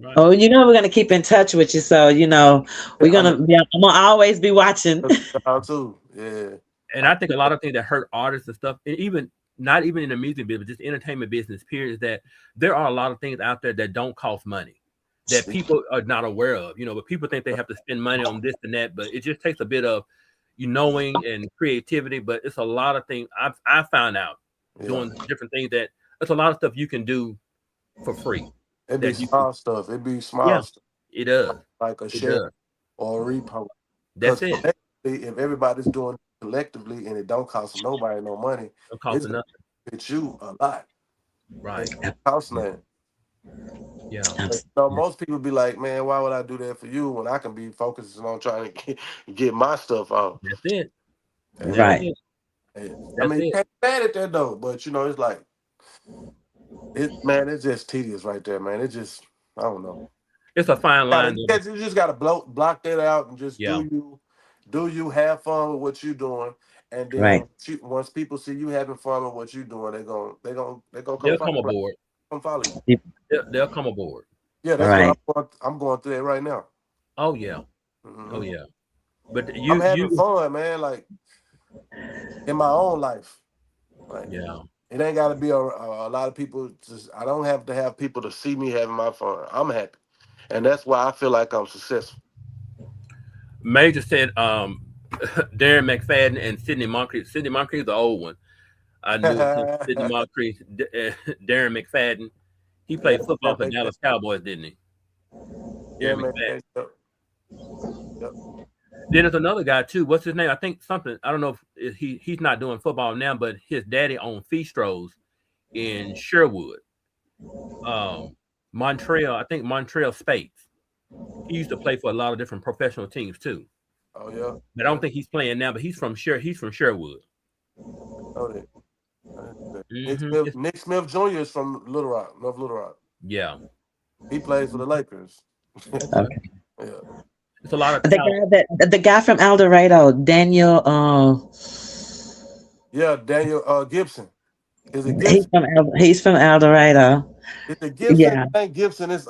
Right. Oh, we're gonna keep in touch with you, so we're I'm gonna be. I'm gonna always be watching. how too. Yeah. And I, I think a lot of things that hurt artists and stuff, and even not even in the music business, just entertainment business, period, is that there are a lot of things out there that don't cost money that people are not aware of. But people think they have to spend money on this and that, but it just takes a bit of knowing and creativity. But it's a lot of things I found out yeah. doing different things that it's a lot of stuff you can do for free It be that you can. small stuff. It be Yeah, small stuff it does. like a It share does. or a repost. That's Because it. collectively, if everybody's doing it collectively and it don't cost nobody no money, It it's costs gonna nothing. benefit you a lot. And Right. it costs Yeah. nothing. Yeah. But, Yeah. most people be like, man, why would I do that for you when I can be focusing on trying to get my stuff out? That's it. And, That's Right. it. I That's mean, you it. can't be mad at that though, but it's like it's just tedious right there, man. It just, I don't know. It's a fine line. You just gotta block that out and just Yeah, do you have fun with what you're doing, and Right. then once people see you having fun with what you're doing, they gonna they'll come aboard. come follow you. They'll come aboard. Yeah, that's what Right. I'm going through that right now. Oh yeah, oh Hmm. yeah. But I'm you having you fun, man. Like in my own life, like yeah. it ain't got to be a lot of people. I don't have to have people to see me having my fun. I'm happy, and that's why I feel like I'm successful. Major said Darren McFadden and Sidney Moncrief. Sidney Moncrief, the old one. I knew him. Sidney Yeah, Moncrief, Darren McFadden. He played football for make that. Dallas Cowboys, didn't he? Yeah, Darren man. McFadden. Yep, yep. Then there's another guy too. What's his name? I think something. I don't know if he's not doing football now, but his daddy owned Fistros in Sherwood, um, Montreal. I think Montreal Spates. He used to play for a lot of different professional teams too. Oh yeah, But I don't yeah. think he's playing now. But he's from Sherwood. Oh, that. I didn't know that. It's, Nick Smith Jr. is from Little Rock, North Little Rock. yeah. He plays for the Lakers. Okay. Okay. Yeah, It's a lot of The talent. guy the guy from El Dorado, Daniel, yeah. Daniel Gibson. Is it Gibson? He's from El Dorado. Is it Gibson? Yeah. I think Gibson is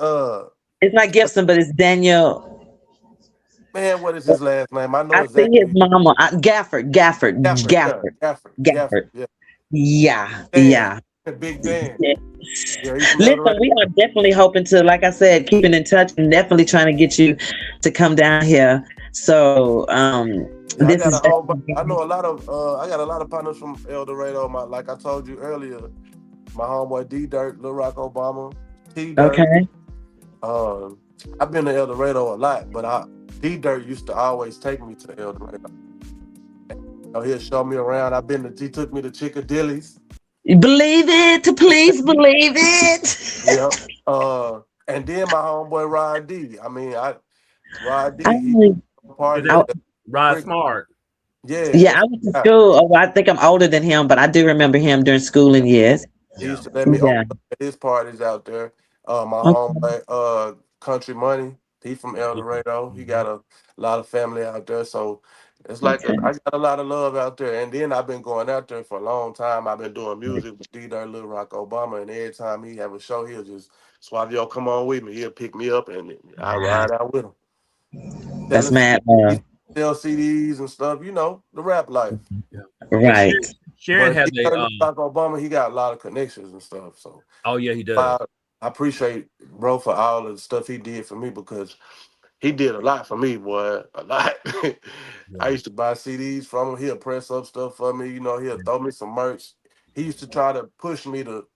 It's not Gibson, but it's Daniel. man. What is his last name? I know I see his exactly. mama. Gafford. Yeah, Gafford. Gafford. Yeah, Yeah, Dan. yeah. Big Dan. Yeah. Yeah, he's from El Listen, Dorado. we are definitely hoping to, like I said, keeping in touch and definitely trying to get you to come down here. So Yeah, I this got is a whole. I definitely know a lot of. I got a lot of partners from El Dorado. Like I told you earlier, my homeboy D Dirt, Lil Rock Obama, T Dirt. okay. Um, I've been to El Dorado a lot, but D Dirt used to always take me to El Dorado. He'll show me around. He took me to Chickadilly's. Believe it, please believe it. Yep. And then my homeboy Rod D. I mean, Rod D. I, He Is party that I, at the Rod brick. Smart? Yeah, yeah, that's I went to the guy. school. Oh, I think I'm older than him, but I do remember him during schooling years. He Yeah. used to let me open Yeah. up at his parties out there. My Okay. homeboy, Country Money, he from El Dorado. He Mhm. got a lot of family out there, so it's like Okay. I got a lot of love out there. And then I've been going out there for a long time. I've been doing music with D Dirt, Lil Rock Obama, and every time he have a show, he'll just Suavio, come on with me. He'll pick me up, and I ride out with him. That's Selling mad CDs, love. sell CDs and stuff. You know the rap life. Yeah. And Right. Sharon But has D a Dirt, Lil Rock Obama, he got a lot of connections and stuff. So. oh yeah, he does. I I appreciate bro for all of the stuff he did for me because he did a lot for me, boy. A lot. I Yeah. used to buy CDs from him. He'll press up stuff for me. He'll throw me some merch. He used to try to push me to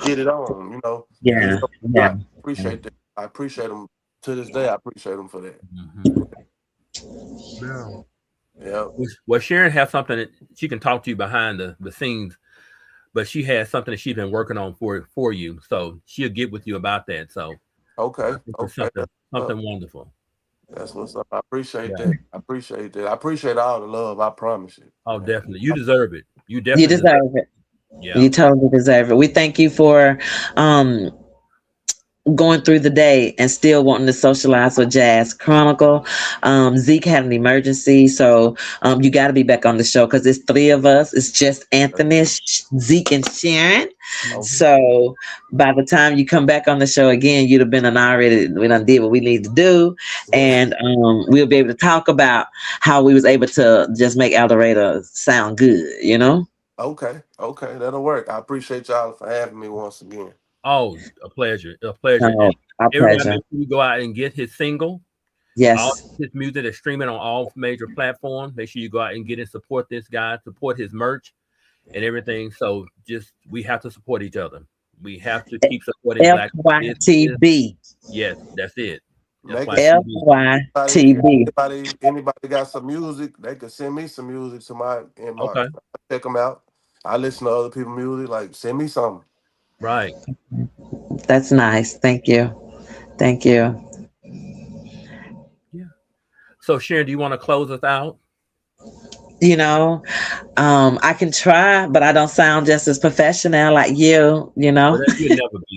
get it on. He Yeah. helped me a Yeah. lot. Appreciate that. I appreciate him to this day. I appreciate him for that. Mhm. Yeah. Yeah. Well, Sharon has something that she can talk to you behind the scenes, but she has something that she's been working on for you. So she'll get with you about that. So Okay. I think it's Okay. something wonderful. That's what's up. I appreciate Yeah. that. I appreciate that. I appreciate all the love. I promise you. Oh, definitely. You deserve it. You You definitely deserve deserve it. it. Yeah. You totally deserve it. We thank you for um going through the day and still wanting to socialize with Jazz Chronicle. Zeke had an emergency, so you got to be back on the show because it's three of us. It's just Anthony, Zeke, and Sharon. Okay. Mhm. So by the time you come back on the show again, you'd have been an already. We done did what we need to do, and we'll be able to talk about how we was able to just make Eldorado sound good. You know. Okay, okay, that'll work. I appreciate y'all for having me once again. Oh, a pleasure. A pleasure. Oh, And our everybody pleasure. make sure you go out and get his single. All Yes. his music is streaming on all major platforms. Make sure you go out and get and support this guy, support his merch and everything. So just we have to support each other. We have to keep supporting black businesses. FYTB. Yes, that's it. That's Make why it TV. FYTB. anybody got some music, they can send me some music to my inbox. Okay. Check them out. I listen to other people's music. Like send me something. Right. That's nice. Thank you. Thank you. Yeah. So Sharon, do you want to close us out? You know, I can try, but I don't sound just as professional like you. You Well, know,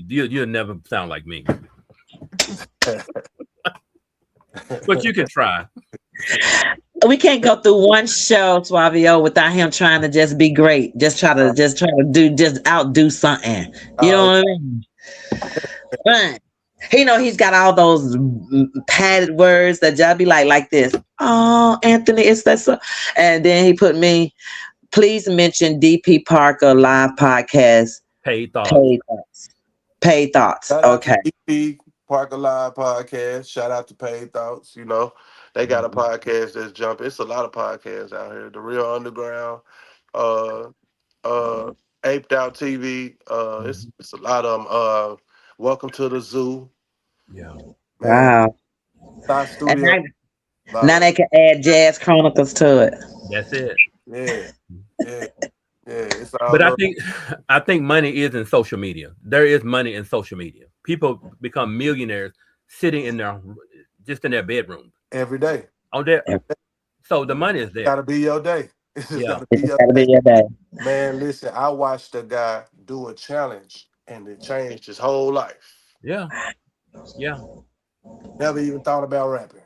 you'll never sound like me. But you can try. we can't go through one show, Suavio, without him trying to just be great. Just try to just outdo something. You know uh, what I mean? Fun. You know, he's got all those padded words that y'all be like this. Oh, Anthony, it's that so. And then he put me, please mention DP Parker live podcast. Paid thoughts. Paid thoughts. Paid thoughts. Shout out to Okay. EP Parker Live Podcast. Shout out to Paid Thoughts. You know, they got a Mhm. podcast that's jumping. It's a lot of podcasts out here. The Real Underground, uh, uh, Aped Out TV. Mhm. It's a lot of them. Welcome to the Zoo, Yeah. man. Wow. Thought And Studio. A lot now of they can add Jazz Chronicles to it. That's it. yeah, yeah, yeah. It's all But I love. think I think money is in social media. There is money in social media. People become millionaires sitting in their just in their bedroom. Every day. On there, It so the money is there. Gotta be your day. It's just Yeah. gotta be just your gotta be day. your day. Man, listen, I watched a guy do a challenge and it changed his whole life. Yeah. Yeah. Never even thought about rapping.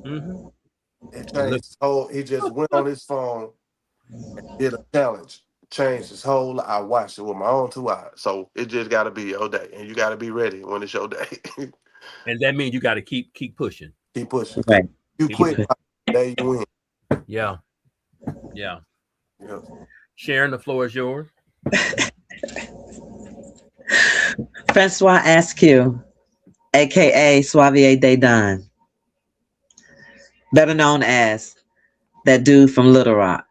Hmm. It And look, changed his whole. He just went on his phone, did a challenge, changed his whole. I watched it with my own two eyes. So it just got to be your day, and you got to be ready when it's your day. and that means you got to keep pushing. Keep pushing. Right. You Keep quit, pushing. day you win. Yeah. Yeah. Yeah. Sharon, the floor is yours. Francois Askew, aka Suavie Da Don, better known as that dude from Little Rock.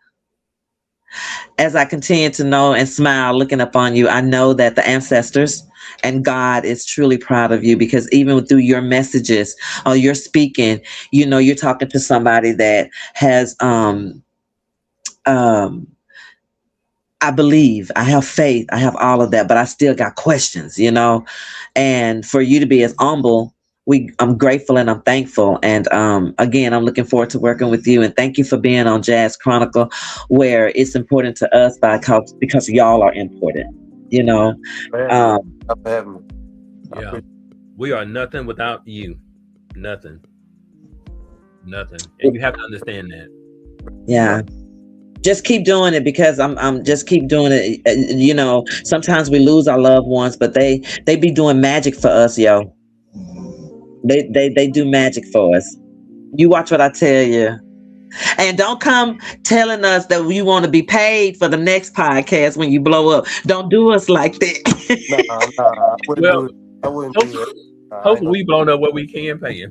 As I continue to know and smile looking upon you, I know that the ancestors and God is truly proud of you because even through your messages or your speaking, you know, you're talking to somebody that has um I believe, I have faith, I have all of that, but I still got questions, you know. And for you to be as humble, I'm grateful and I'm thankful. And again, I'm looking forward to working with you. And thank you for being on Jazz Chronicle, where it's important to us because y'all are important, you know. Man, Um, stop having me. Yeah. We are nothing without you. Nothing. Nothing. And you have to understand that. yeah. Just keep doing it because I'm just keep doing it. You know, sometimes we lose our loved ones, but they be doing magic for us, yo. They do magic for us. You watch what I tell you. And don't come telling us that you want to be paid for the next podcast when you blow up. Don't do us like Nah, that. I wouldn't Well, do it. I wouldn't hope, do that. I ain't hopefully gonna. we blown up what we can pay you.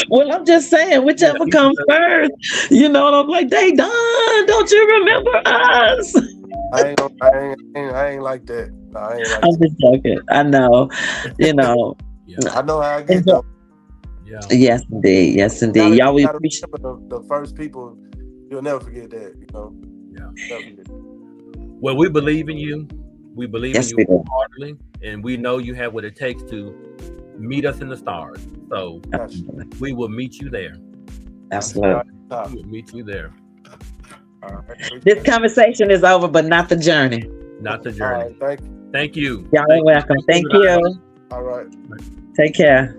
Well, I'm just saying, Yeah. whichever comes first. You know, I'm like, they done. Don't you remember us? I ain't. Gonna, I ain't like that. Nah, I ain't like I'm just joking. I know. You know. Yeah. that. I know how I get Enjoy- though. Yeah. Yes, indeed. Yes, indeed. Y'all, we Gotta appreciate. remember the first people. You'll never forget that. You know. Yeah. Never forget. Well, we believe in you. We believe Yes, in we you do. wholeheartedly, and we know you have what it takes to meet us in the stars. So Got you. we will meet you there. Absolutely. We will meet you there. All right. Appreciate This it. conversation is over, but not the journey. Not the All journey. right. Thank you. Thank you. Y'all are welcome. Thank you. All right. Take care.